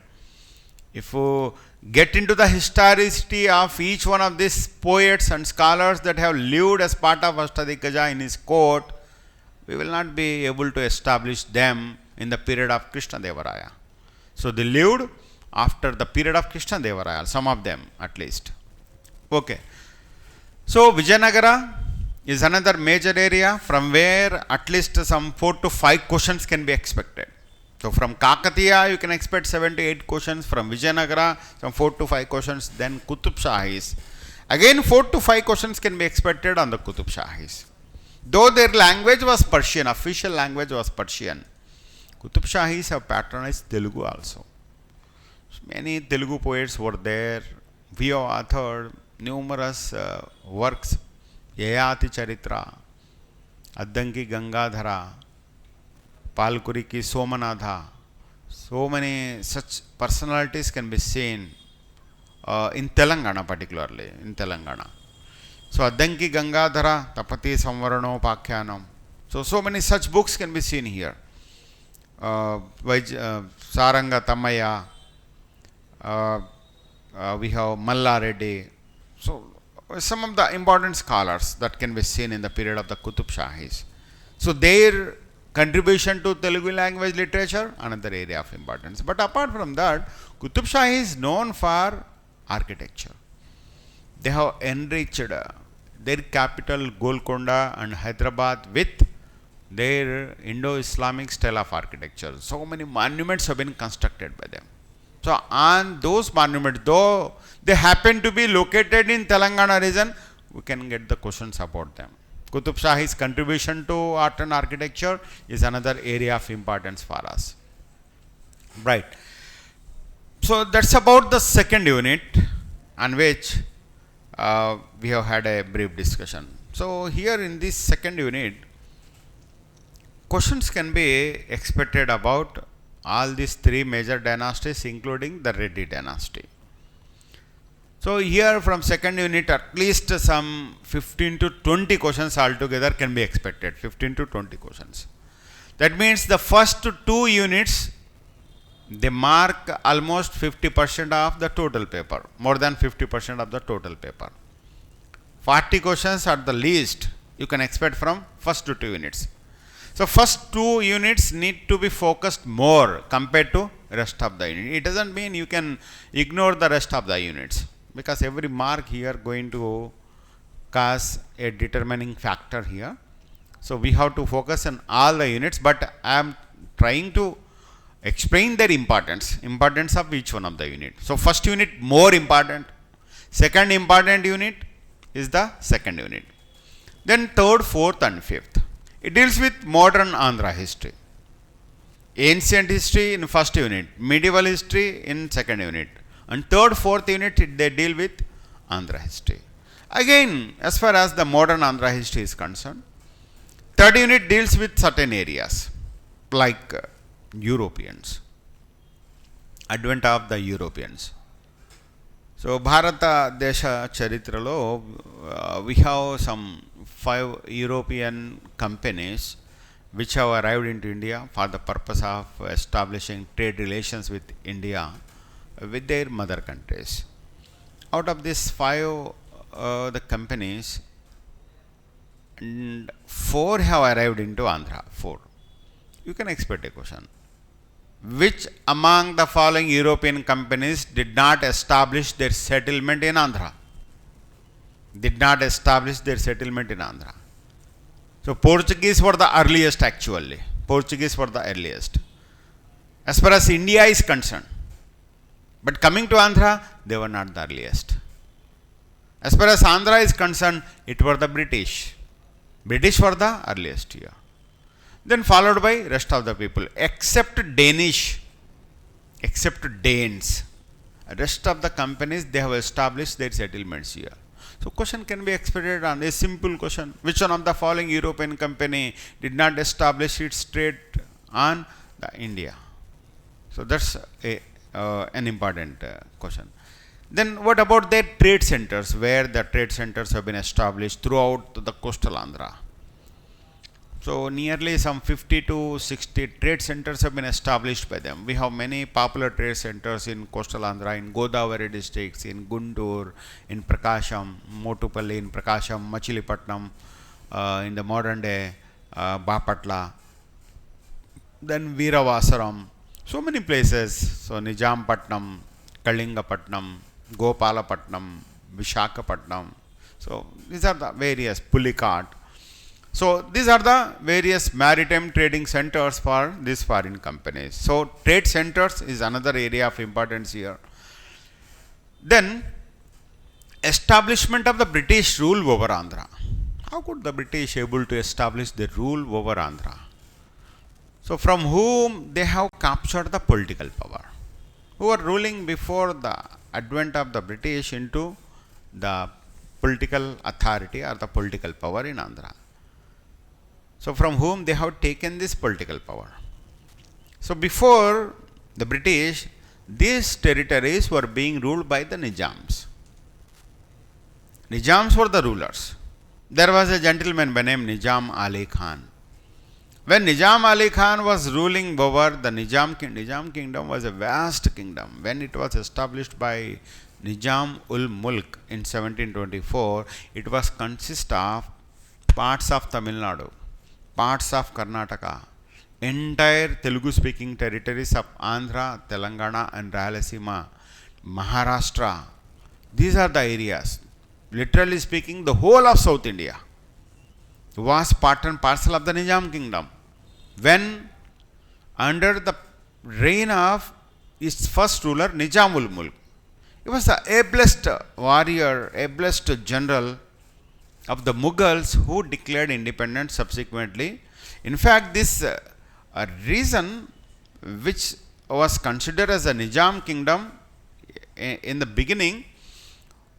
If you get into the historicity of each one of these poets and scholars that have lived as part of Ashtadikgaja in his court, we will not be able to establish them in the period of Krishna Devaraya. So they lived after the period of Krishna Devaraya, some of them at least. Okay. So Vijayanagara is another major area from where at least some 4 to 5 questions can be expected. So from Kakatiya you can expect 7 to 8 questions, from Vijayanagara some 4 to 5 questions, then Qutub Shahis. Again 4 to 5 questions can be expected on the Qutub Shahis. Though their language was Persian, official language was Persian, Qutub Shahis have patronized Telugu also. Many Telugu poets were there. We have authored numerous works. Yayati Charitra, Addanki Gangadhara, Palkuriki Somanatha. So many such personalities can be seen in Telangana, particularly in Telangana. So Addanki Gangadhara, Tapati Samvarano Pakyanam. So many such books can be seen here. Saranga Tamaya, we have Malla Reddy. So some of the important scholars that can be seen in the period of the Qutub Shahis. So their contribution to Telugu language literature, another area of importance. But apart from that, Qutub Shahi is known for architecture. They have enriched their capital Golconda and Hyderabad with their Indo-Islamic style of architecture. So many monuments have been constructed by them. So on those monuments, though they happen to be located in Telangana region, we can get the questions about them. Qutub Shahi's contribution to art and architecture is another area of importance for us. Right. So that's about the second unit on which we have had a brief discussion. So here in this second unit, questions can be expected about all these three major dynasties, including the Reddy dynasty. So here from second unit, at least some 15 to 20 questions altogether can be expected. 15 to 20 questions. That means the first two units, they mark almost 50% of the total paper, more than 50% of the total paper. 40 questions at the least you can expect from first two units. So first two units need to be focused more compared to rest of the unit. It doesn't mean you can ignore the rest of the units, because every mark here going to cause a determining factor here. So we have to focus on all the units, but I am trying to explain their importance of each one of the units. So first unit more important, second important unit is the second unit. Then third, fourth and fifth. It deals with modern Andhra history. Ancient history in first unit, medieval history in second unit, and third, fourth unit they deal with Andhra history. Again, as far as the modern Andhra history is concerned, third unit deals with certain areas like Europeans, advent of the Europeans. So Bharata Desha Charitralo, we have some 5 European companies which have arrived into India for the purpose of establishing trade relations with India with their mother countries. Out of these 5 the companies, and 4 have arrived into Andhra. 4. You can expect a question. Which among the following European companies did not establish their settlement in Andhra? Did not establish their settlement in Andhra. So Portuguese were the earliest actually. Portuguese were the earliest. As far as India is concerned. But coming to Andhra, they were not the earliest. As far as Andhra is concerned, it were the British. British were the earliest here. Then followed by rest of the people, except Danish, except Danes. Rest of the companies, they have established their settlements here. So question can be expected on a simple question. Which one of the following European company did not establish its trade on the India? So that's an important question. Then what about their trade centers, where the trade centers have been established throughout the coastal Andhra? So nearly some 50 to 60 trade centers have been established by them. We have many popular trade centers in coastal Andhra, in Godavari districts, in Guntur, in Prakasham, Motupalli in Prakasham, Machilipatnam, in the modern day Bapatla, then Veeravasaram, so many places. So Nijampatnam, Kalingapatnam, Gopalapatnam, Vishakhapatnam. So these are the various, Pulikat. So these are the various maritime trading centers for these foreign companies. So trade centers is another area of importance here. Then establishment of the British rule over Andhra. How could the British able to establish the rule over Andhra? So from whom they have captured the political power? who were ruling before the advent of the British into the political authority or the political power in Andhra. So from whom they have taken this political power. So before the British, these territories were being ruled by the Nizams. Nizams were the rulers. There was a gentleman by name Nizam Ali Khan. When Nizam Ali Khan was ruling over the Nizam kingdom was a vast kingdom. When it was established by Nizam ul Mulk in 1724, it was consist of parts of Tamil Nadu, parts of Karnataka, entire Telugu speaking territories of Andhra, Telangana and Rayalaseema, Maharashtra. These are the areas. Literally speaking, the whole of South India was part and parcel of the Nizam kingdom. When under the reign of its first ruler Nizam ul Mulk, he was the ablest warrior, ablest general of the Mughals who declared independence subsequently. In fact, this reason which was considered as a Nizam kingdom in the beginning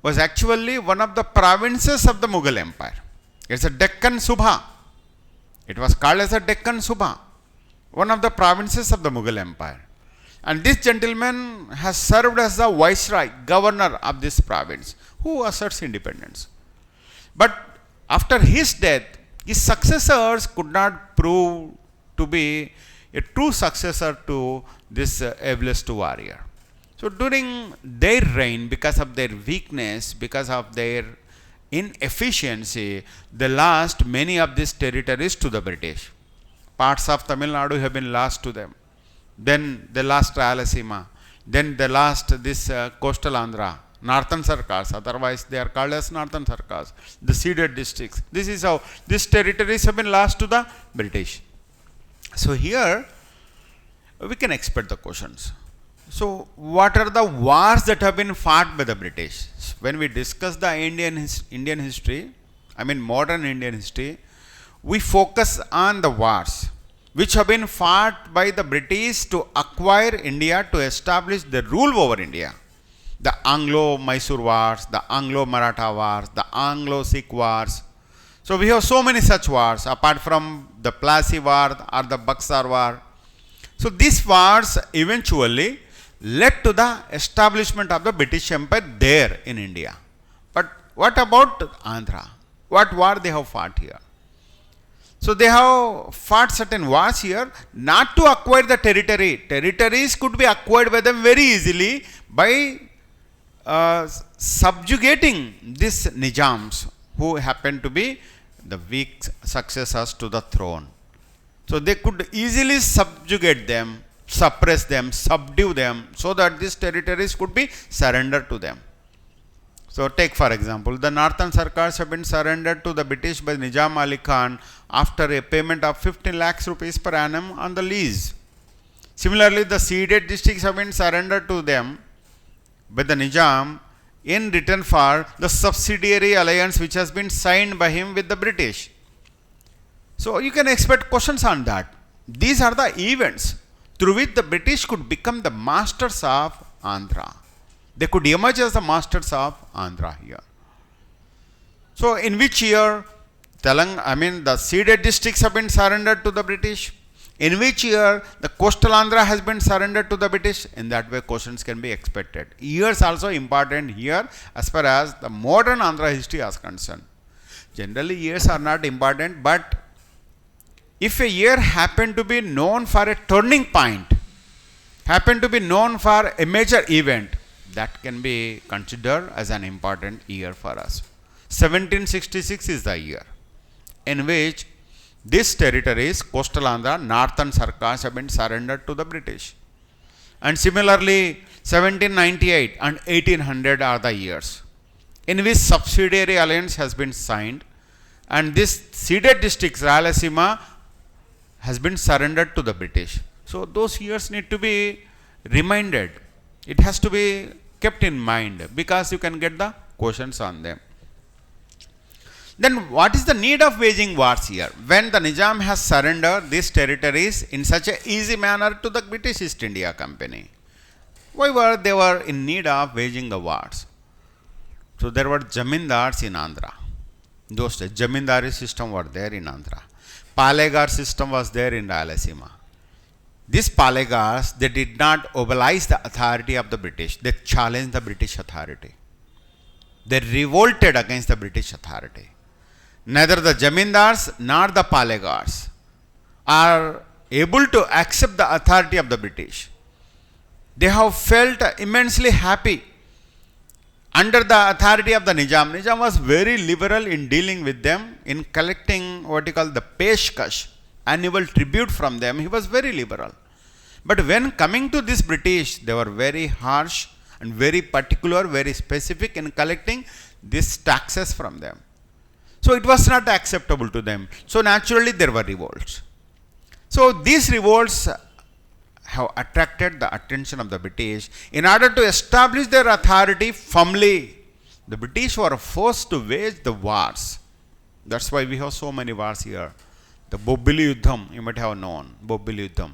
was actually one of the provinces of the Mughal Empire. It's a Deccan Subha. It was called as a Deccan Subha, one of the provinces of the Mughal Empire. And this gentleman has served as the viceroy, governor of this province, who asserts independence. But after his death, his successors could not prove to be a true successor to this ablest warrior. So during their reign, because of their weakness, because of their inefficiency, they lost many of these territories to the British. Parts of Tamil Nadu have been lost to them. Then they lost Rayalaseema. Then they lost this coastal Andhra, Northern Sarkars. Otherwise, they are called as Northern Sarkars, the ceded districts. This is how these territories have been lost to the British. So here, we can expect the questions. So, what are the wars that have been fought by the British? When we discuss the Indian history, modern Indian history, we focus on the wars which have been fought by the British to acquire India, to establish the rule over India. The Anglo-Mysore wars, the Anglo-Maratha wars, the Anglo-Sikh wars. So, we have so many such wars apart from the Plassey war or the Buxar war. So, these wars eventually led to the establishment of the British Empire there in India. But what about Andhra? What war they have fought here? So they have fought certain wars here not to acquire the territory. Territories could be acquired by them very easily by subjugating these Nizams who happen to be the weak successors to the throne. So they could easily subjugate them, suppress them, subdue them, so that these territories could be surrendered to them. So take for example, the Northern Sarkars have been surrendered to the British by Nizam Ali Khan after a payment of 15 lakhs rupees per annum on the lease. Similarly, the ceded districts have been surrendered to them by the Nizam in return for the subsidiary alliance which has been signed by him with the British. So you can expect questions on that. These are the events through which the British could become the masters of Andhra. They could emerge as the masters of Andhra here. So in which year the ceded districts have been surrendered to the British? In which year the coastal Andhra has been surrendered to the British? In that way questions can be expected. Years also important here as far as the modern Andhra history is concerned. Generally years are not important, but if a year happened to be known for a turning point, happened to be known for a major event, that can be considered as an important year for us. 1766 is the year in which these territories, coastal Andhra, Northern Sarkars, have been surrendered to the British. And similarly, 1798 and 1800 are the years in which subsidiary alliance has been signed, and this ceded districts, Rayalaseema, has been surrendered to the British. So those years need to be reminded. It has to be kept in mind because you can get the questions on them. Then what is the need of waging wars here when the Nizam has surrendered these territories in such an easy manner to the British East India Company? Why were they were in need of waging the wars? So there were Jamindars in Andhra. Those days, Jamindari system were there in Andhra. Palegar system was there in Rayalaseema. These Palegars, they did not mobilize the authority of the British. They challenged the British authority. They revolted against the British authority. Neither the Jamindars nor the Palegars are able to accept the authority of the British. They have felt immensely happy under the authority of the Nizam. Nizam was very liberal in dealing with them, in collecting what you call the peshkash, annual tribute from them. He was very liberal. But when coming to this British, they were very harsh and very particular, very specific in collecting these taxes from them. So it was not acceptable to them. So naturally there were revolts. So these revolts have attracted the attention of the British. In order to establish their authority firmly, the British were forced to wage the wars. That's why we have so many wars here. The Bobbili Yuddham, you might have known, Bobbili Yuddham.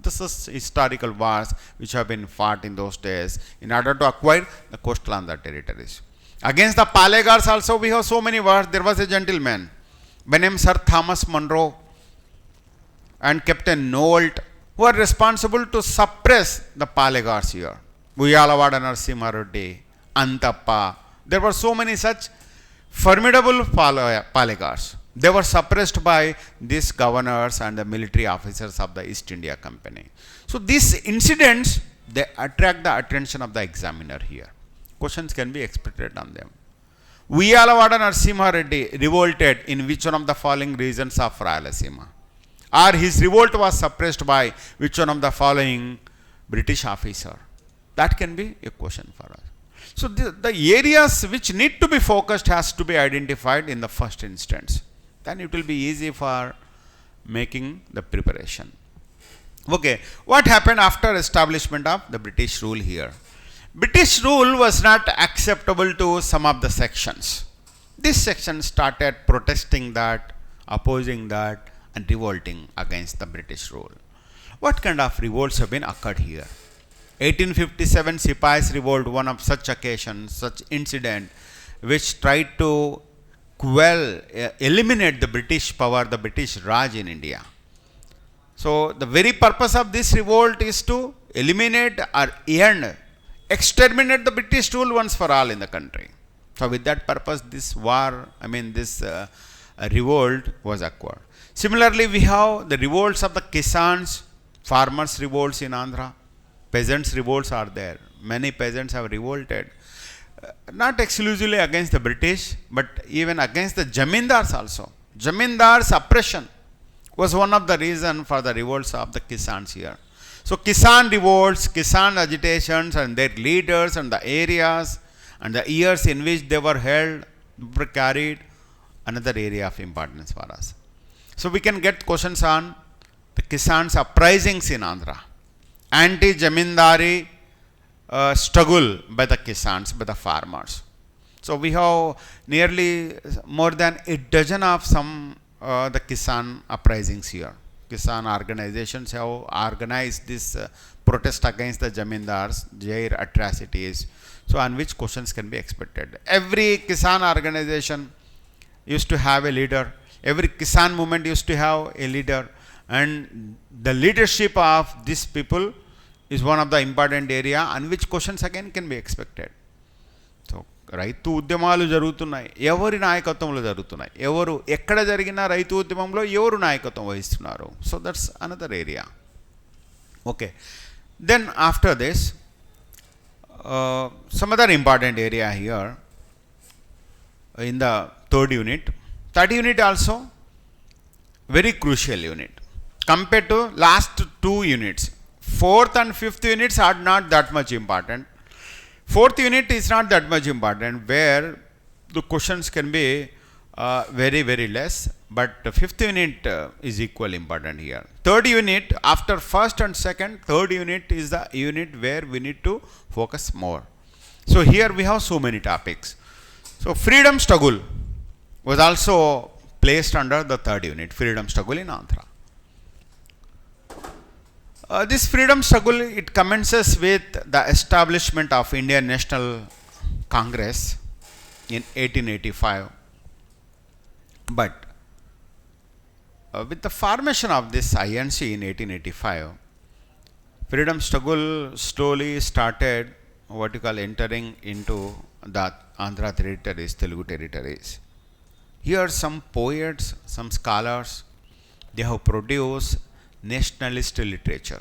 This is historical wars which have been fought in those days in order to acquire the coastal Andhra territories. Against the Palegars also we have so many wars. There was a gentleman by name Sir Thomas Munro and Captain Nolt who are responsible to suppress the Palegars here. Uyalavada Narasimha Reddy, Antappa. There were so many such formidable Palegars. They were suppressed by these governors and the military officers of the East India Company. So these incidents, they attract the attention of the examiner here. Questions can be expected on them. Uyalavada Narasimha Reddy revolted in which one of the following regions of Rayalaseema? Or his revolt was suppressed by which one of the following British officer? That can be a question for us. So the areas which need to be focused has to be identified in the first instance. Then it will be easy for making the preparation. Okay, what happened after establishment of the British rule here? British rule was not acceptable to some of the sections. This section started protesting that, opposing that, and revolting against the British rule. What kind of revolts have been occurred here? 1857 Sipahis revolt, one of such occasions, such incident, which tried to eliminate the British power, the British Raj in India. So the very purpose of this revolt is to eliminate or end, exterminate the British rule once for all in the country. So with that purpose, this revolt was occurred. Similarly, we have the revolts of the Kisans, farmers' revolts in Andhra, peasants' revolts are there. Many peasants have revolted, not exclusively against the British, but even against the Jamindars also. Jamindars' oppression was one of the reasons for the revolts of the Kisans here. So Kisan revolts, Kisan agitations and their leaders and the areas and the years in which they were held were carried, another area of importance for us. So we can get questions on the Kisans uprisings in Andhra, anti-Jamindari struggle by the Kisans, by the farmers. So we have nearly more than a dozen of the Kisan uprisings here. Kisan organizations have organized this protest against the Jamindars, their atrocities. So on which questions can be expected? Every Kisan organization used to have a leader. Every Kisan movement used to have a leader, and the leadership of these people is one of the important area on which questions again can be expected. So రైతు ఉద్యమాలు జరుగుతున్నాయి, ఎవరి నాయకత్వంలో జరుగుతున్నాయి, ఎవరు ఎక్కడ జరిగిన రైతు ఉద్యమంలో ఎవరు నాయకత్వం వహిస్తున్నారు? So that's another area. Okay, then after this some other important area here in the third unit. Third unit also very crucial unit compared to last two units. Fourth and fifth units are not that much important. Fourth unit is not that much important, where the questions can be very less, but the fifth unit is equally important here. Third unit, after first and second, third unit is the unit where we need to focus more. So here we have so many topics. So freedom struggle was also placed under the third unit, freedom struggle in Andhra. This freedom struggle, it commences with the establishment of Indian National Congress in 1885. But with the formation of this INC in 1885, freedom struggle slowly started what you call entering into the Andhra territories, Telugu territories. Here some poets, some scholars, they have produced nationalist literature.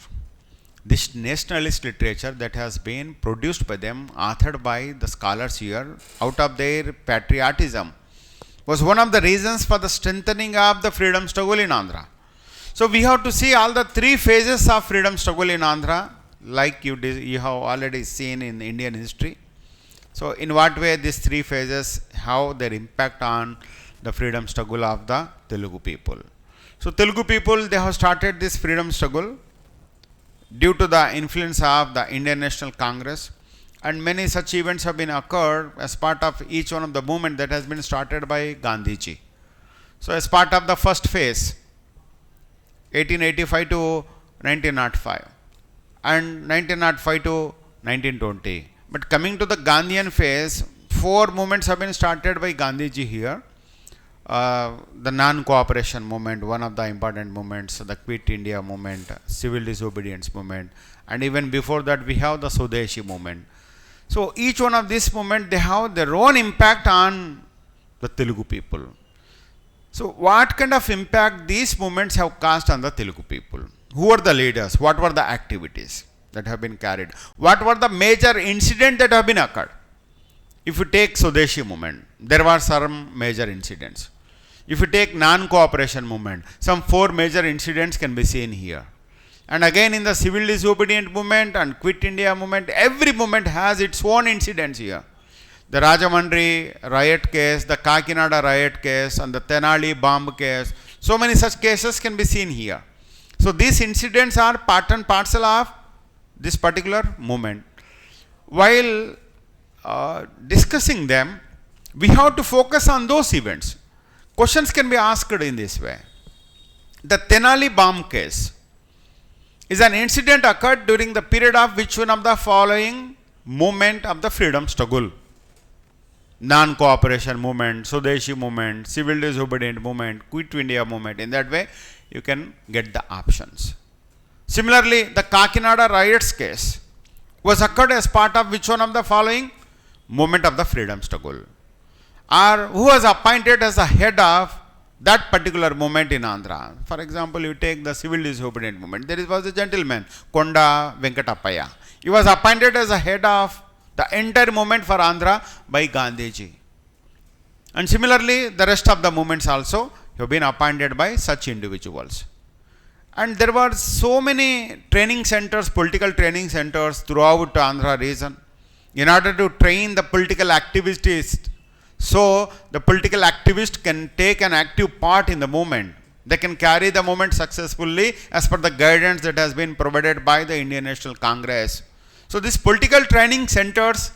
This nationalist literature that has been produced by them, authored by the scholars here, out of their patriotism, was one of the reasons for the strengthening of the freedom struggle in Andhra. So we have to see all the three phases of freedom struggle in Andhra, like you have already seen in Indian history. So in what way these three phases have their impact on the freedom struggle of the Telugu people. So Telugu people, they have started this freedom struggle due to the influence of the Indian National Congress, and many such events have been occurred as part of each one of the movement that has been started by Gandhiji. So as part of the first phase, 1885 to 1905 and 1905 to 1920. But coming to the Gandhian phase, four movements have been started by Gandhiji here. The non-cooperation movement, one of the important movements, the Quit India movement, civil disobedience movement, and even before that we have the Swadeshi movement. So each one of these movements, they have their own impact on the Telugu people. So what kind of impact these movements have caused on the Telugu people? Who are the leaders? What were the activities that have been carried? What were the major incidents that have been occurred? If you take Swadeshi movement, there were some major incidents. If you take non-cooperation movement, some four major incidents can be seen here. And again in the civil disobedient movement and Quit India movement, every movement has its own incidents here. The Rajamandri riot case, the Kakinada riot case, and the Tenali bomb case, so many such cases can be seen here. So these incidents are part and parcel of this particular movement. While discussing them, we have to focus on those events. Questions can be asked in this way. The Tenali bomb case is an incident occurred during the period of which one of the following movement of the freedom struggle? Non-cooperation movement, Swadeshi movement, civil disobedient movement, Quit India movement. In that way, you can get the options. Similarly, the Kakinada riots case was occurred as part of which one of the following movement of the freedom struggle? Or who was appointed as the head of that particular movement in Andhra? For example, you take the civil disobedient movement. There was a gentleman, Konda Venkatapaya. He was appointed as the head of the entire movement for Andhra by Gandhiji. And similarly, the rest of the movements also have been appointed by such individuals. And there were so many training centers, political training centers throughout Andhra region in order to train the political activists. So the political activist can take an active part in the movement. They can carry the movement successfully as per the guidance that has been provided by the Indian National Congress. So these political training centers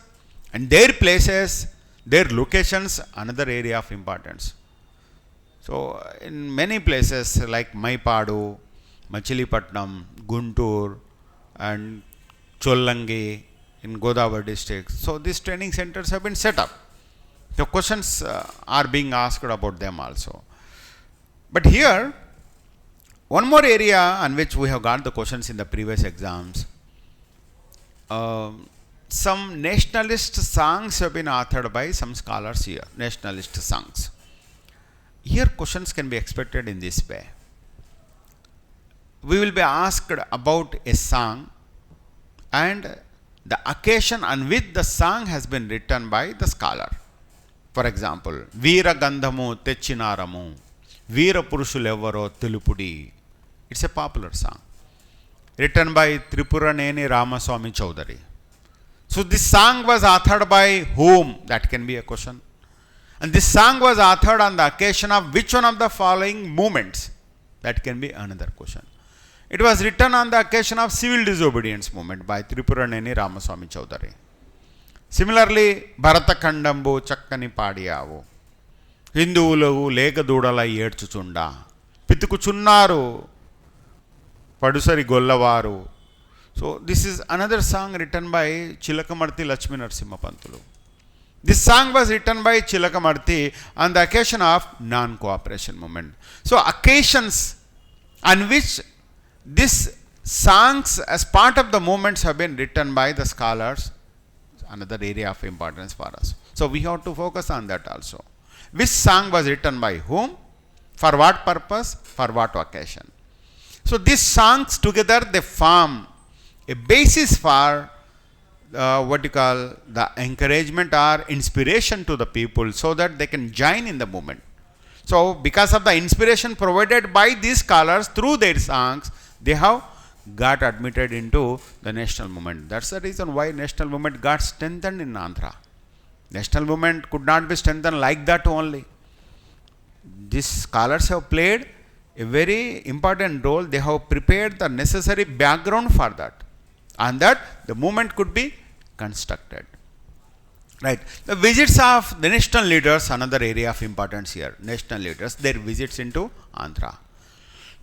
and their places, their locations, another area of importance. So in many places like Maipadu, Machilipatnam, Guntur, and Chollangi in Godavari district. So these training centers have been set up. The questions are being asked about them also. But here, one more area on which we have got the questions in the previous exams. Some nationalist songs have been authored by some scholars here, nationalist songs. Here questions can be expected in this way. We will be asked about a song and the occasion on which the song has been written by the scholar. For example, Veera Gandhamu Techinaramu, Veera Purushulevaro Tilupudi. It's a popular song written by Tripuraneni Ramaswamy Chaudhary. So this song was authored by whom? That can be a question. And this song was authored on the occasion of which one of the following movements? That can be another question. It was written on the occasion of civil disobedience movement by Tripuraneni Ramaswamy Chaudhary. Similarly, Bharatakandambu Chakkani Padiyavu, Hinduvulahu Lekadudala Yedchuchunda, Pitikuchunnaru Padusari Gollavaru. So this is another song written by Chilakamarti Lakshmi Narasimha Pantulu. This song was written by Chilakamarti on the occasion of non-cooperation movement. So occasions on which these songs as part of the movements have been written by the scholars, another area of importance for us. So we have to focus on that also. Which song was written by whom, for what purpose, for what occasion. So these songs together, they form a basis for the encouragement or inspiration to the people so that they can join in the movement. So because of the inspiration provided by these scholars through their songs, they have got admitted into the national movement. That's the reason why national movement got strengthened in Andhra. National movement could not be strengthened like that only. These scholars have played a very important role. They have prepared the necessary background for that. And that the movement could be constructed. Right. The visits of the national leaders, another area of importance here. National leaders, their visits into Andhra.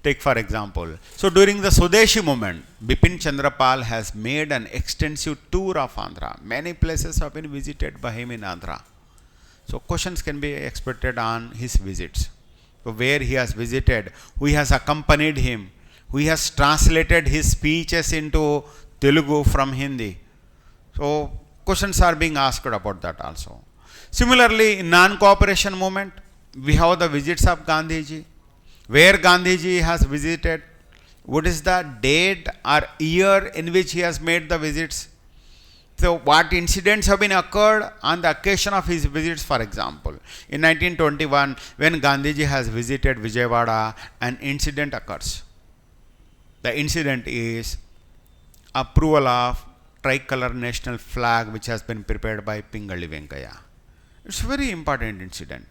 Take for example, so during the Swadeshi movement, Bipin Chandrapal has made an extensive tour of Andhra. Many places have been visited by him in Andhra. So questions can be expected on his visits. So where he has visited, who has accompanied him, who has translated his speeches into Telugu from Hindi. So questions are being asked about that also. Similarly, in non-cooperation movement, we have the visits of Gandhiji. Where Gandhiji has visited, what is the date or year in which he has made the visits. So what incidents have been occurred on the occasion of his visits, for example. In 1921, when Gandhiji has visited Vijayawada, an incident occurs. The incident is approval of tricolor national flag which has been prepared by Pingalli Venkaya. It's a very important incident.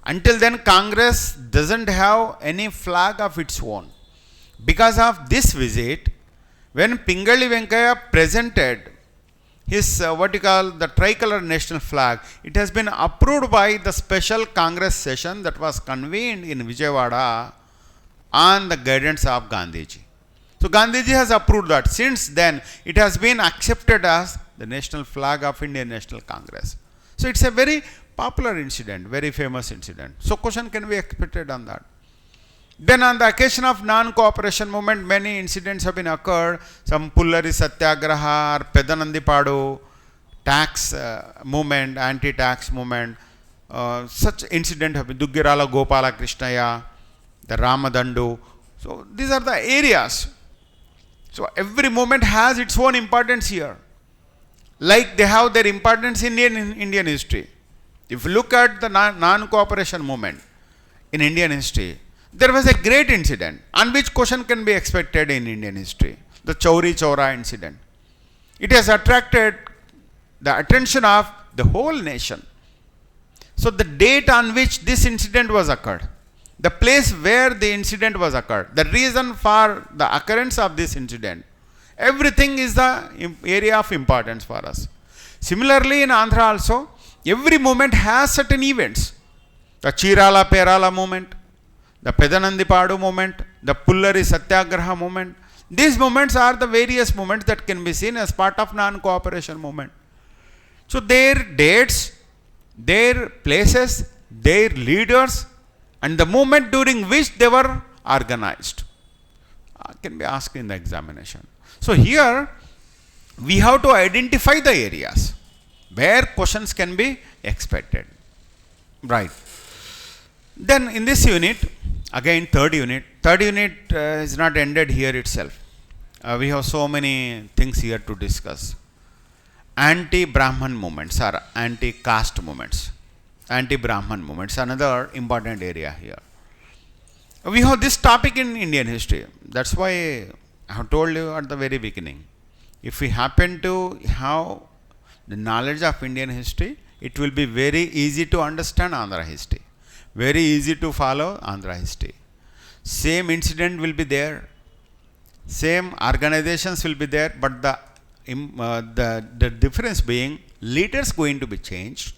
Until then, Congress doesn't have any flag of its own. Because of this visit, when Pingalli Venkaya presented his the tricolor national flag, it has been approved by the special Congress session that was convened in Vijayawada on the guidance of Gandhiji. So Gandhiji has approved that. Since then, it has been accepted as the national flag of Indian National Congress. So it's a very popular incident, very famous incident. So question can be expected on that. Then on the occasion of non-cooperation movement, many incidents have been occurred. Some Pullari Satyagraha or Pedanandipadu tax movement, anti-tax movement. Such incident have been Duggirala Gopala Krishnaya, the Ramadandu. So these are the areas. So every movement has its own importance here. Like they have their importance in Indian history. If you look at the non-cooperation movement in Indian history, there was a great incident on which question can be expected in Indian history. The Chauri Chaura incident. It has attracted the attention of the whole nation. So the date on which this incident was occurred, the place where the incident was occurred, the reason for the occurrence of this incident, everything is the area of importance for us. Similarly, in Andhra also, every movement has certain events. The Chirala Perala movement, the Pedanandipadu movement, the Pullari Satyagraha movement. These movements are the various movements that can be seen as part of non-cooperation movement. So their dates, their places, their leaders, and the movement during which they were organized can be asked in the examination. So here we have to identify the areas where questions can be expected. Right. Then in this unit, again third unit is not ended here itself. We have so many things here to discuss. Anti-Brahman movements or anti-caste movements. Anti-Brahman movements, another important area here. We have this topic in Indian history. That's why I have told you at the very beginning. If we happen to have the knowledge of Indian history, it will be very easy to understand Andhra history. Very easy to follow Andhra history. Same incident will be there. Same organizations will be there, but the difference being leaders going to be changed,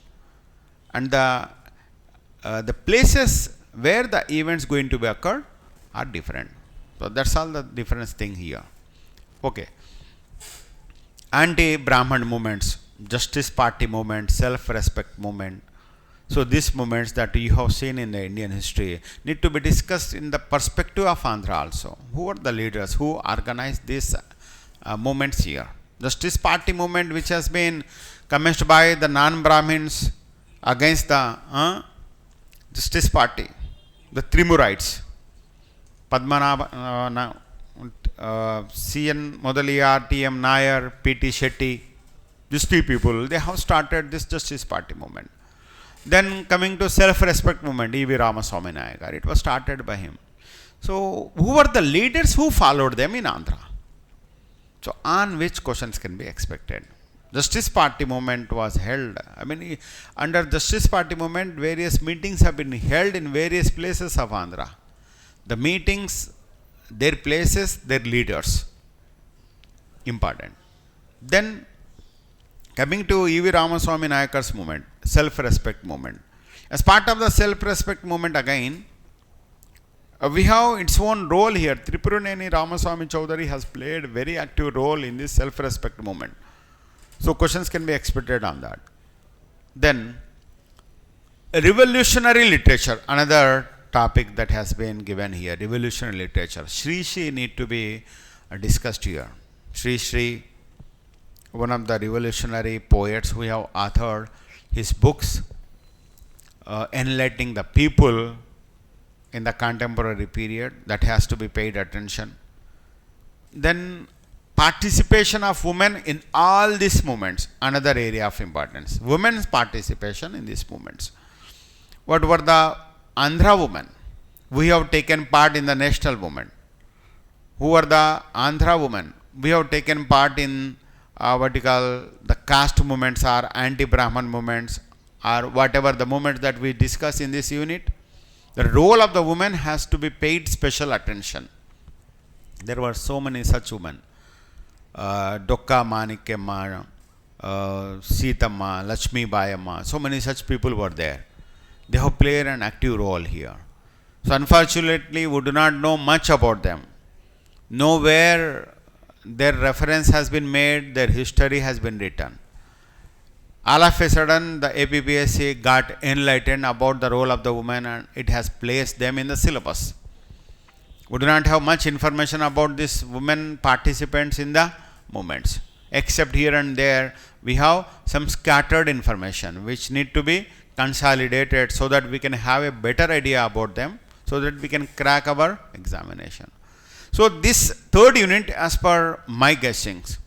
and the places where the events going to be occurred are different. So that's all the difference thing here. Okay. Anti-Brahman movements, Justice Party movement, self-respect movement. So these movements that you have seen in the Indian history need to be discussed in the perspective of Andhra also. Who are the leaders who organized these movements here? Justice Party movement, which has been commenced by the non-Brahmins against the Justice Party, the Trimurites, Padmanabha, C.N. Modaliyar, T.M. Nair, P.T. Shetty, these three people, they have started this Justice Party movement. Then coming to self-respect movement, E.V. Ramaswamy Nayakar, it was started by him. So who were the leaders who followed them in Andhra? So on which questions can be expected? Justice Party movement was held. Under Justice Party movement, various meetings have been held in various places of Andhra. The meetings, their places, their leaders, important. Then coming to E.V. Ramaswamy Nayakar's movement, self-respect movement. As part of the self-respect movement again, we have its own role here. Tripuruneni Ramaswamy Chowdhury has played a very active role in this self-respect movement. So questions can be expected on that. Then revolutionary literature, another topic that has been given here, revolutionary literature. Sri Sri need to be discussed here. Sri Sri, one of the revolutionary poets who have authored his books enlightening the people in the contemporary period, that has to be paid attention. Then participation of women in all these movements, another area of importance. Women's participation in these movements. What were the Andhra women who have taken part in the national movement? Who were the Andhra women? We have taken part in the caste movements or anti-Brahman movements or whatever the movements that we discuss in this unit. The role of the woman has to be paid special attention. There were so many such women. Dokka Manikemma, Sitamma, Lakshmi Bayamma, so many such people were there. They have played an active role here. So unfortunately, we do not know much about them. Nowhere their reference has been made, their history has been written. All of a sudden, the APPSC got enlightened about the role of the woman and it has placed them in the syllabus. We do not have much information about these women participants in the movements. Except here and there, we have some scattered information which need to be consolidated so that we can have a better idea about them, so that we can crack our examination. So this third unit, as per my guessings,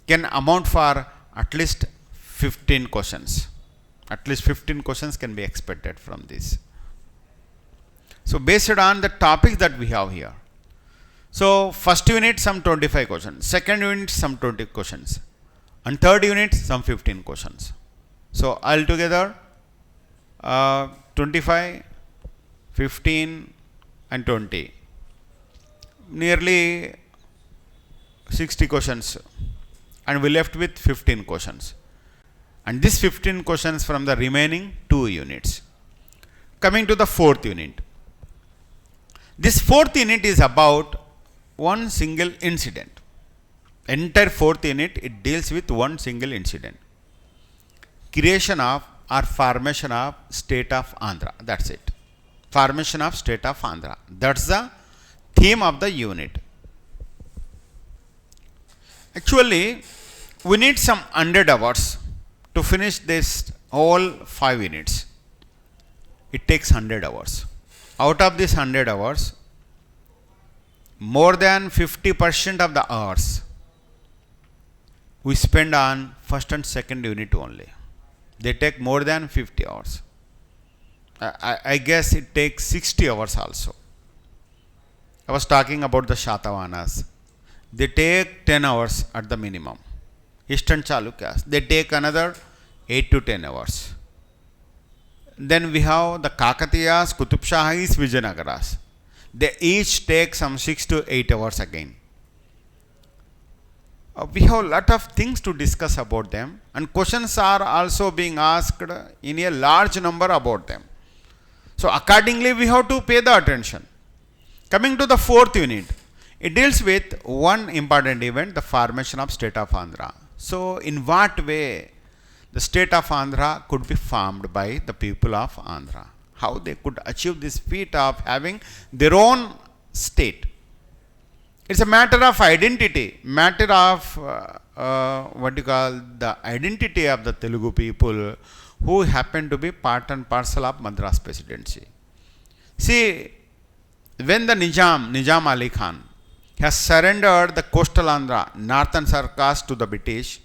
can amount for at least 15 questions. At least 15 questions can be expected from this. So based on the topics that we have here. So first unit some 25 questions, second unit some 20 questions, and third unit some 15 questions. So altogether 25, 15 and 20. Nearly 60 questions, and we left with 15 questions. And these 15 questions from the remaining 2 units. Coming to the fourth unit. This fourth unit is about one single incident. Entire fourth unit, it deals with one single incident. Creation of or formation of state of Andhra. That's it. Formation of state of Andhra. That's the theme of the unit. Actually, we need some 100 hours to finish this all 5 units. It takes 100 hours. Out of this 100 hours, more than 50% of the hours we spend on first and second unit only. They take more than 50 hours. I guess it takes 60 hours also. I was talking about the Shatavahanas. They take 10 hours at the minimum. Eastern Chalukyas, they take another 8 to 10 hours. Then we have the Kakatiyas, Qutub Shahis, Vijayanagaras. They each take some 6 to 8 hours again. We have a lot of things to discuss about them, and questions are also being asked in a large number about them. So accordingly, we have to pay the attention. Coming to the fourth unit, it deals with one important event, the formation of state of Andhra. So, in what way the state of Andhra could be formed by the people of Andhra? How they could achieve this feat of having their own state? It's a matter of identity, matter of the identity of the Telugu people who happen to be part and parcel of Madras Presidency. See, when the Nizam Ali Khan, has surrendered the coastal Andhra, northern Sarkas to the British,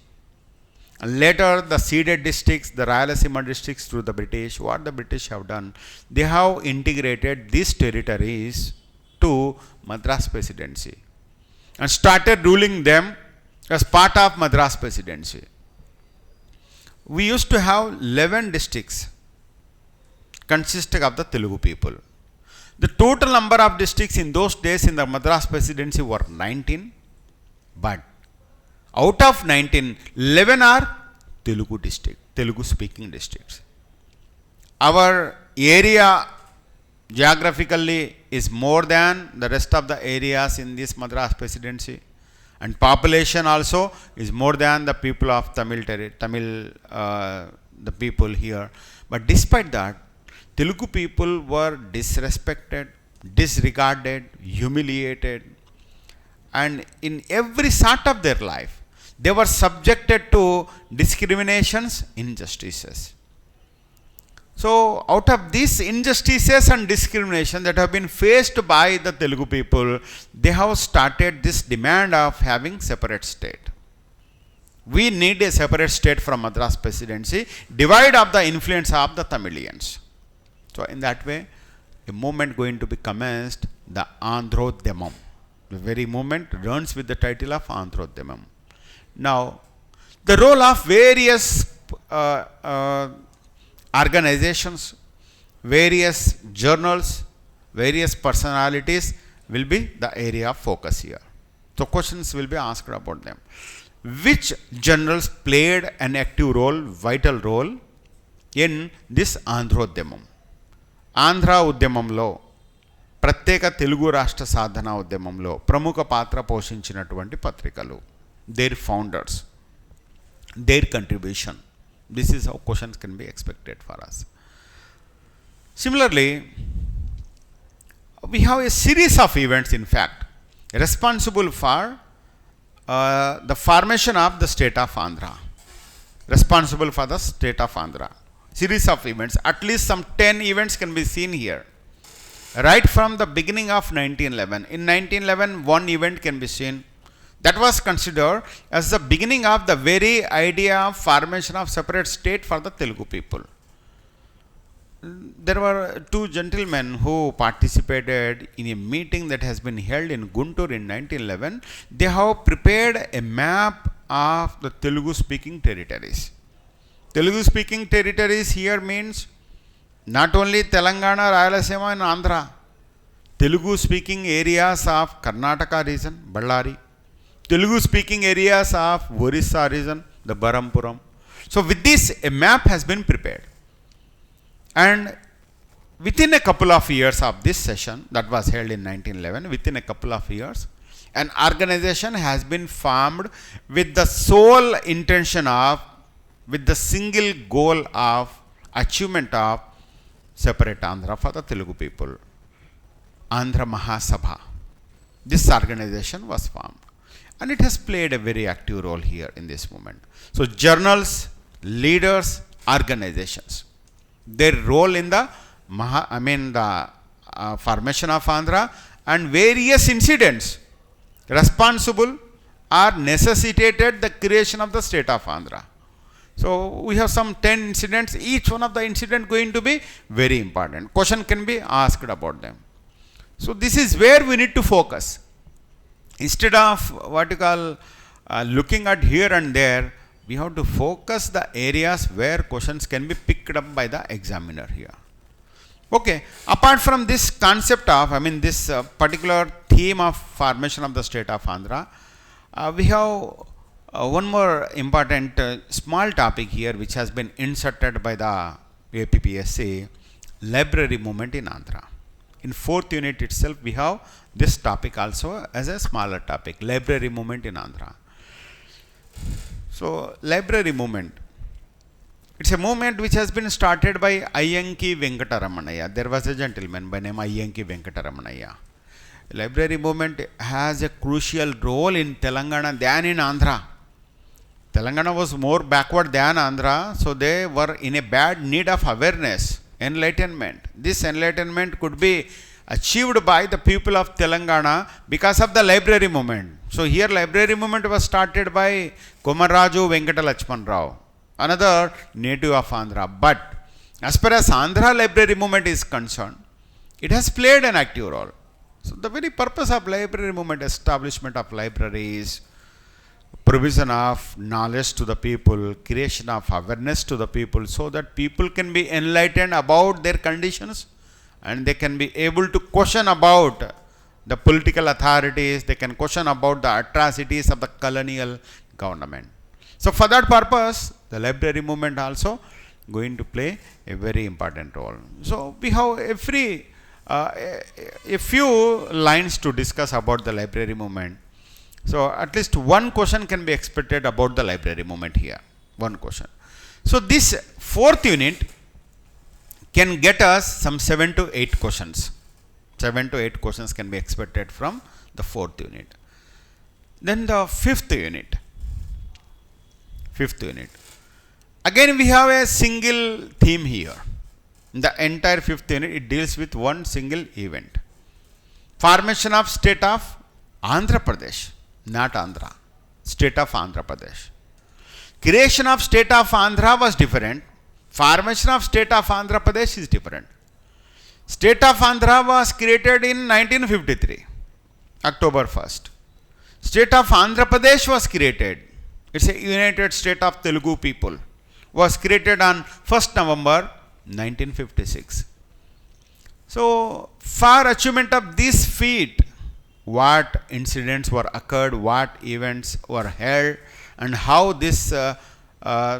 and later the ceded districts, the Rayalaseema districts to the British, what the British have done, they have integrated these territories to Madras Presidency and started ruling them as part of Madras Presidency. We used to have 11 districts consisting of the Telugu people. The total number of districts in those days in the Madras Presidency were 19, but out of 19, 11 are Telugu speaking districts. Our area geographically is more than the rest of the areas in this Madras Presidency, and population also is more than the people of the people here. But despite that, Telugu people were disrespected, disregarded, humiliated, and in every sort of their life, they were subjected to discriminations, injustices. So, out of these injustices and discrimination that have been faced by the Telugu people, they have started this demand of having separate state. We need a separate state from Madras Presidency, divide up the influence of the Tamilians. So, in that way, a movement going to be commenced, the Androdhyamam. The very movement runs with the title of Androdhyamam. Now, the role of various organizations, various journals, various personalities will be the area of focus here. So, questions will be asked about them. Which journals played an active role, vital role in this Androdhyamam? Andhra ఉద్యమంలో, ప్రత్యేక తెలుగు రాష్ట్ర సాధన ఉద్యమంలో ప్రముఖ పాత్ర పోషించినటువంటి పత్రికలు, their founders, their contribution. This is how questions can be expected for us. Similarly, we have a series of events, in fact, responsible for the formation of the state of Andhra. Responsible for the state of Andhra. Series of events, at least some 10 events can be seen here. Right from the beginning of 1911. In 1911, one event can be seen. That was considered as the beginning of the very idea of formation of separate state for the Telugu people. There were two gentlemen who participated in a meeting that has been held in Guntur in 1911. They have prepared a map of the Telugu speaking territories. Telugu speaking territories here means not only Telangana, Rayalaseema and Andhra. Telugu speaking areas of Karnataka region, Ballari. Telugu speaking areas of Orissa region, the Barampuram. So with this, a map has been prepared. And within a couple of years of this session that was held in 1911, within a couple of years, an organization has been formed with the sole intention of, with the single goal of achievement of separate Andhra for the Telugu people. Andhra Mahasabha. This organization was formed. And it has played a very active role here in this movement. So, journals, leaders, organizations, their role in the formation of Andhra and various incidents responsible or necessitated the creation of the state of Andhra. So, we have some 10 incidents. Each one of the incident going to be very important. Question can be asked about them. So, this is where we need to focus. Instead of looking at here and there, we have to focus the areas where questions can be picked up by the examiner here. Okay, apart from this concept of, this particular theme of formation of the state of Andhra, we have one more important small topic here which has been inserted by the APPSC, library movement in Andhra. in 4th unit itself we have this topic also as a smaller topic, library movement in Andhra. So library movement, it's a movement which has been started by Ayyanki Venkataramanaya. There was a gentleman by name Ayyanki Venkataramanaya. Library movement has a crucial role in Telangana than in Andhra. Telangana was more backward than Andhra, so they were in a bad need of awareness, enlightenment. This enlightenment could be achieved by the people of Telangana because of the library movement. So here library movement was started by Komaraju Venkata Lachman Rao, another native of Andhra. But as far as Andhra library movement is concerned, it has played an active role. So the very purpose of library movement, establishment of libraries, provision of knowledge to the people, creation of awareness to the people, so that people can be enlightened about their conditions and they can be able to question about the political authorities, they can question about the atrocities of the colonial government. So for that purpose, the library movement also going to play a very important role. So we have a few lines to discuss about the library movement. So at least one question can be expected about the library movement here. One question. So this 4th unit can get us some 7 to 8 questions. 7 to 8 questions can be expected from the 4th unit. Then the 5th unit. 5th unit. Again we have a single theme here. In the entire 5th unit, it deals with one single event. Formation of state of Andhra Pradesh. Not Andhra, state of Andhra Pradesh. Creation of state of Andhra was different. Formation of state of Andhra Pradesh is different. State of Andhra was created in 1953, October 1st. State of Andhra Pradesh was created. It's a united state of Telugu people. Was created on 1st November 1956. So for achievement of this feat, what incidents were occurred, what events were held, and how this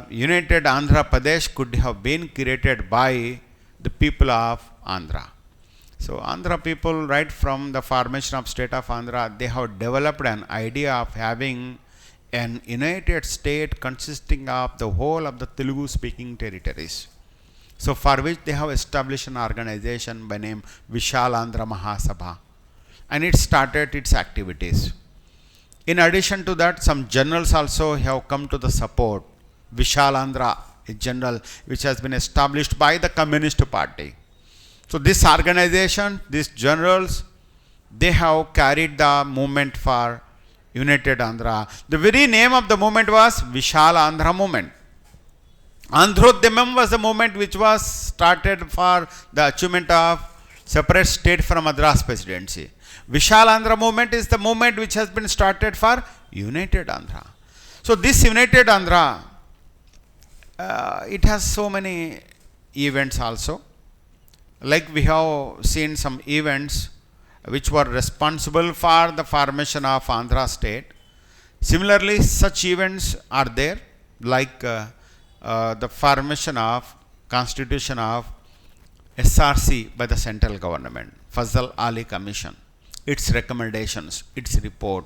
united Andhra Pradesh could have been created by the people of Andhra. So Andhra people, right from the formation of state of Andhra, they have developed an idea of having an united state consisting of the whole of the Telugu speaking territories. So for which they have established an organization by name Vishal Andhra Mahasabha, and it started its activities. In addition to that, some generals also have come to the support. Vishal Andhra, a general which has been established by the Communist Party. So this organization, these generals, they have carried the movement for United Andhra. The very name of the movement was Vishal Andhra Movement. Andhrodhyamam was the movement which was started for the achievement of separate state from Madras Presidency. Vishal Andhra movement is the movement which has been started for United Andhra. So this United Andhra, it has so many events also. Like we have seen some events which were responsible for the formation of Andhra state. Similarly, such events are there, like the formation of constitution of SRC by the central government, Fazal Ali Commission, its recommendations, its report,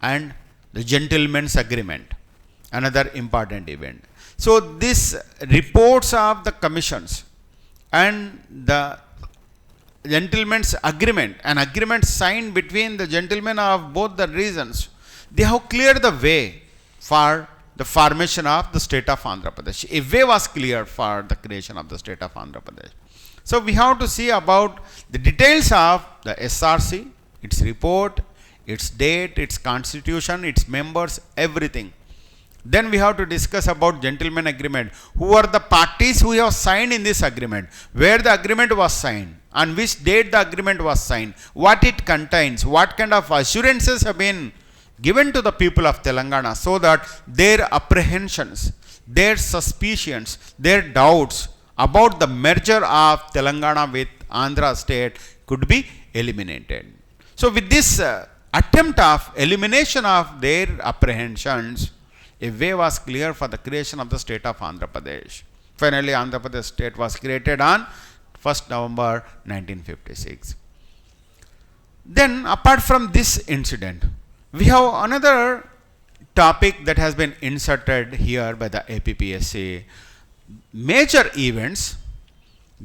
and the gentleman's agreement, another important event. So these reports of the commissions and the gentleman's agreement, an agreement signed between the gentlemen of both the regions, they have cleared the way for the formation of the state of Andhra Pradesh. A way was cleared for the creation of the state of Andhra Pradesh. So we have to see about the details of the SRC, its report, its date, its constitution, its members, everything. Then we have to discuss about gentleman agreement. Who are the parties who have signed in this agreement? Where the agreement was signed? On which date the agreement was signed? What it contains? What kind of assurances have been given to the people of Telangana so that their apprehensions, their suspicions, their doubts about the merger of Telangana with Andhra state could be eliminated. So with this attempt of elimination of their apprehensions, a way was clear for the creation of the state of Andhra Pradesh. Finally, Andhra Pradesh state was created on 1st November 1956. Then apart from this incident, we have another topic that has been inserted here by the APPSC. Major events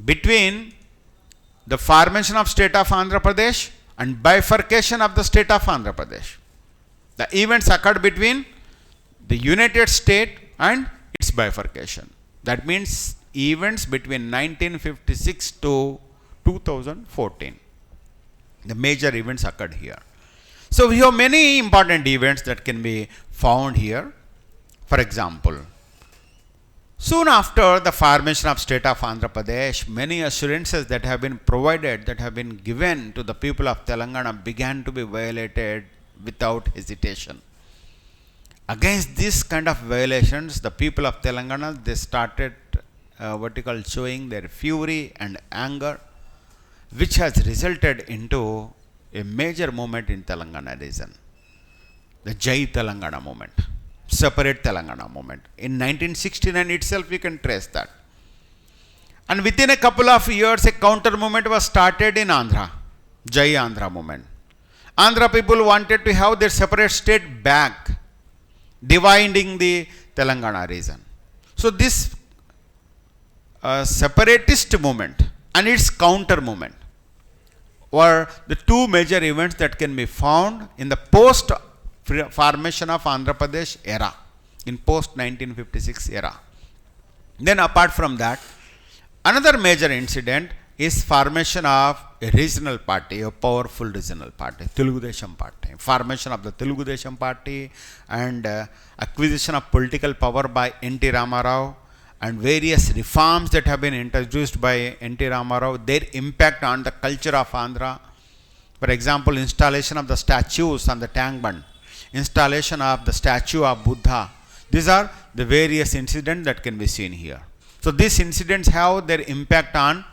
between the formation of state of Andhra Pradesh and bifurcation of the state of Andhra Pradesh. The events occurred between the United State and its bifurcation. That means events between 1956 to 2014. The major events occurred here. So we have many important events that can be found here. For example, soon after the formation of state of Andhra Pradesh, many assurances that have been provided, that have been given to the people of Telangana began to be violated without hesitation. Against this kind of violations, the people of Telangana, they started showing their fury and anger, which has resulted into a major movement in Telangana region, the Jai Telangana movement, separate Telangana movement. In 1969 itself, we can trace that. And within a couple of years, a counter movement was started in Andhra, Jai Andhra movement. Andhra people wanted to have their separate state back, dividing the Telangana region. So this separatist movement and its counter movement were the two major events that can be found in the post formation of Andhra Pradesh era, in post 1956 era. Then apart from that, another major incident is formation of a regional party, a powerful regional party, Telugu Desam party. Formation of the Telugu Desam party and acquisition of political power by N.T. Ramarao and various reforms that have been introduced by N.T. Ramarao, their impact on the culture of Andhra. For example, installation of the statues on the tank bund, installation of the statue of Buddha. These are the various incidents that can be seen here. So these incidents have their impact on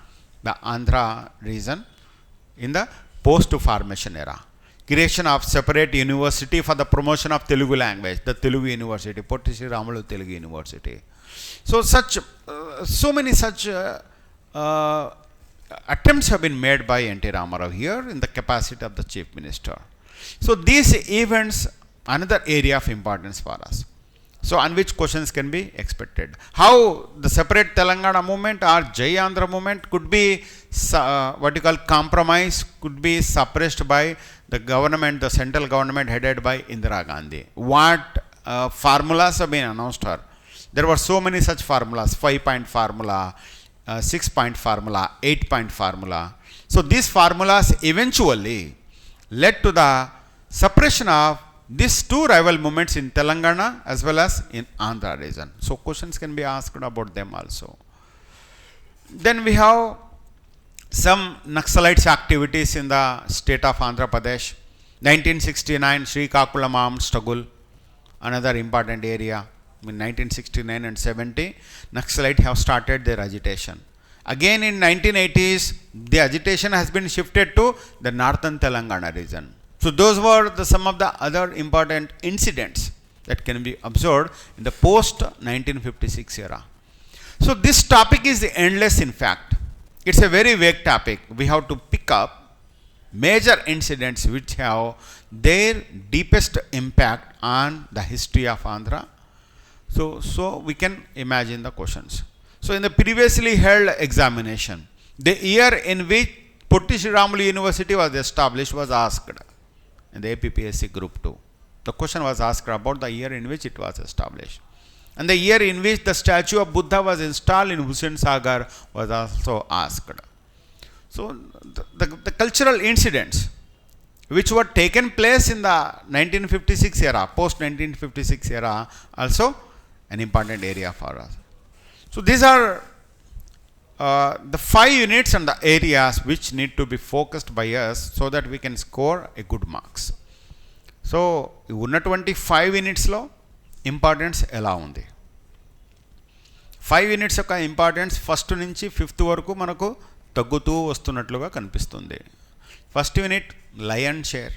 the Andhra region in the post-formation era. Creation of separate university for the promotion of Telugu language, the Telugu University, Potti Sri Ramalu Telugu University. So so many such attempts have been made by N.T. Ramarao here in the capacity of the Chief Minister. So these events, another area of importance for us. So on which questions can be expected. How the separate Telangana movement or Jai Andhra movement could be compromise, could be suppressed by the government, the central government headed by Indira Gandhi. What formulas have been announced here. There were so many such formulas, 5-point formula, 6-point formula, 8-point formula. So these formulas eventually led to the suppression of these two rival movements in Telangana as well as in Andhra region. So questions can be asked about them also. Then we have some Naxalites activities in the state of Andhra Pradesh. 1969 Srikakulam armed struggle, another important area. In 1969 and 70, Naxalites have started their agitation. Again in 1980s, the agitation has been shifted to the northern Telangana region. So those were some of the other important incidents that can be observed in the post 1956 era. So this topic is endless in fact. It's a very vague topic. We have to pick up major incidents which have their deepest impact on the history of Andhra. So we can imagine the questions. So in the previously held examination, the year in which Potti Sri Ramalu University was established was asked in the APPSC Group 2. The question was asked about the year in which it was established. And the year in which the statue of Buddha was installed in Hussain Sagar was also asked. So the cultural incidents which were taken place in the 1956 era, post 1956 era, also an important area for us. So these are the 5 units and the areas which need to be focused by us so that we can score a good marks. So ఉన్నటువంటి 5 యూనిట్స్లో importance ఎలా ఉంది? 5 units యొక్క importance first నుంచి 5th వరకు మనకు తగ్గుతూ వస్తున్నట్లుగా కనిపిస్తుంది. First unit lion share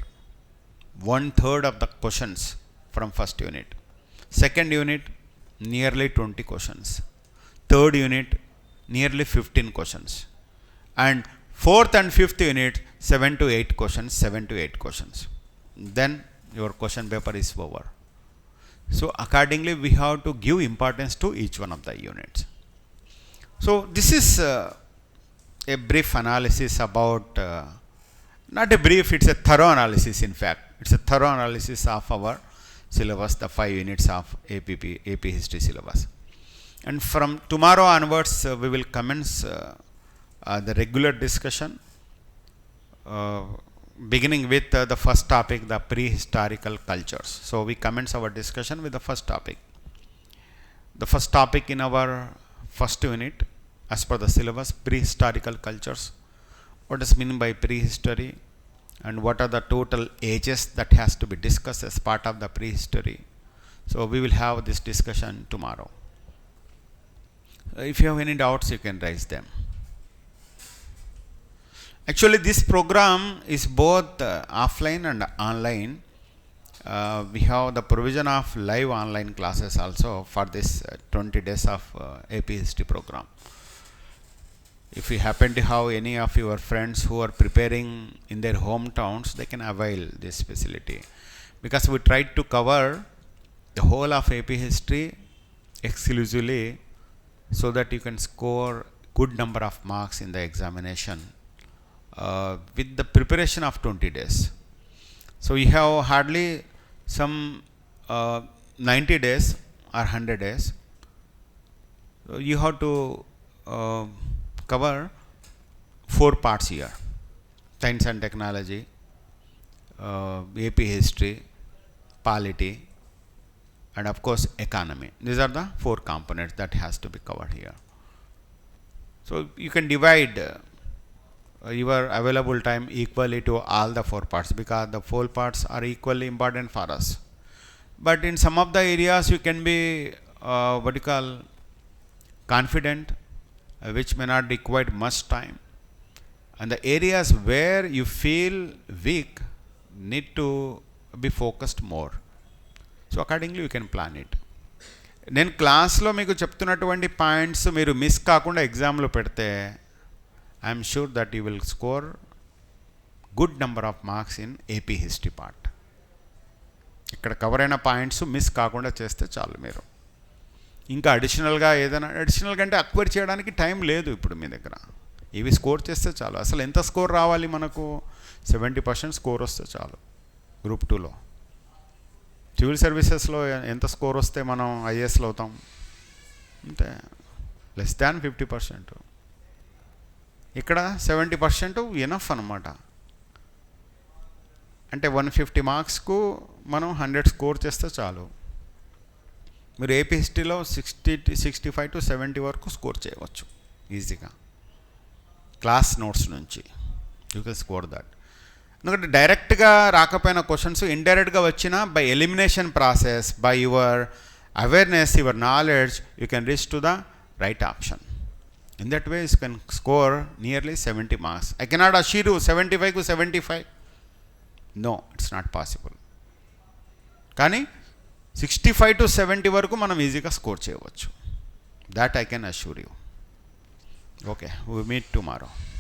1/3 of the questions from first unit. Second unit nearly 20 questions. Third unit nearly 15 questions. And fourth and fifth unit, 7 to 8 questions, 7 to 8 questions. Then your question paper is over. So accordingly, we have to give importance to each one of the units. So this is a brief analysis about, not a brief, it's a thorough analysis in fact. It's a thorough analysis of our syllabus, the 5 units of AP history syllabus. And from tomorrow onwards, we will commence the regular discussion, beginning with the first topic, the prehistorical cultures. So we commence our discussion with the first topic. The first topic in our first unit, as per the syllabus, prehistorical cultures. What does mean by prehistory, and what are the total ages that has to be discussed as part of the prehistory. So we will have this discussion tomorrow. If you have any doubts, you can raise them. Actually, this program is both offline and online. We have the provision of live online classes also for this 20 days of AP history program. If you happen to have any of your friends who are preparing in their hometowns, they can avail this facility, because we tried to cover the whole of AP history exclusively, so that you can score good number of marks in the examination with the preparation of 20 days. So you have hardly some 90 days or 100 days. So you have to cover 4 parts here: science and technology, AP history, polity, and of course economy. These are the 4 components that has to be covered here. So you can divide your available time equally to all the 4 parts, because the 4 parts are equally important for us. But in some of the areas you can be confident, which may not require much time, and the areas where you feel weak need to be focused more. So accordingly you can plan it. నేను క్లాస్లో మీకు చెప్తున్నటువంటి points మీరు miss కాకుండా ఎగ్జామ్లో పెడితే I'm sure that you will score good number of marks in AP history part. ఇక్కడ cover అయిన పాయింట్స్ మిస్ కాకుండా చేస్తే చాలు. మీరు ఇంకా అడిషనల్గా ఏదైనా అడిషనల్ కంటే అక్వైర్ చేయడానికి టైం లేదు ఇప్పుడు మీ దగ్గర. ఇవి స్కోర్ చేస్తే చాలు. అసలు ఎంత స్కోర్ రావాలి మనకు? 70% స్కోర్ వస్తే చాలు. గ్రూప్ 2లో సివిల్ సర్వీసెస్లో ఎంత స్కోర్ వస్తే మనం ఐఏఎస్లో అవుతాం? అంటే లెస్ దాన్ 50%. ఇక్కడ 70% ఎనఫ్ అనమాట. అంటే 150 మార్క్స్కు మనం 100 స్కోర్ చేస్తే చాలు. మీరు ఏపీ హిస్టరీలో 65 to 70 వరకు స్కోర్ చేయవచ్చు ఈజీగా, క్లాస్ నోట్స్ నుంచి. You can score that. ఎందుకంటే డైరెక్ట్గా రాకపోయిన క్వశ్చన్స్ ఇండైరెక్ట్గా వచ్చిన by elimination process, by your awareness, your knowledge, you can reach to the right option. In that way you can score nearly 70 marks. I cannot assure 75 to 75. No, it's not possible. కానీ 65 to 70 వరకు మనం ఈజీగా score చేయవచ్చు. That I can assure you. Okay, we meet tomorrow.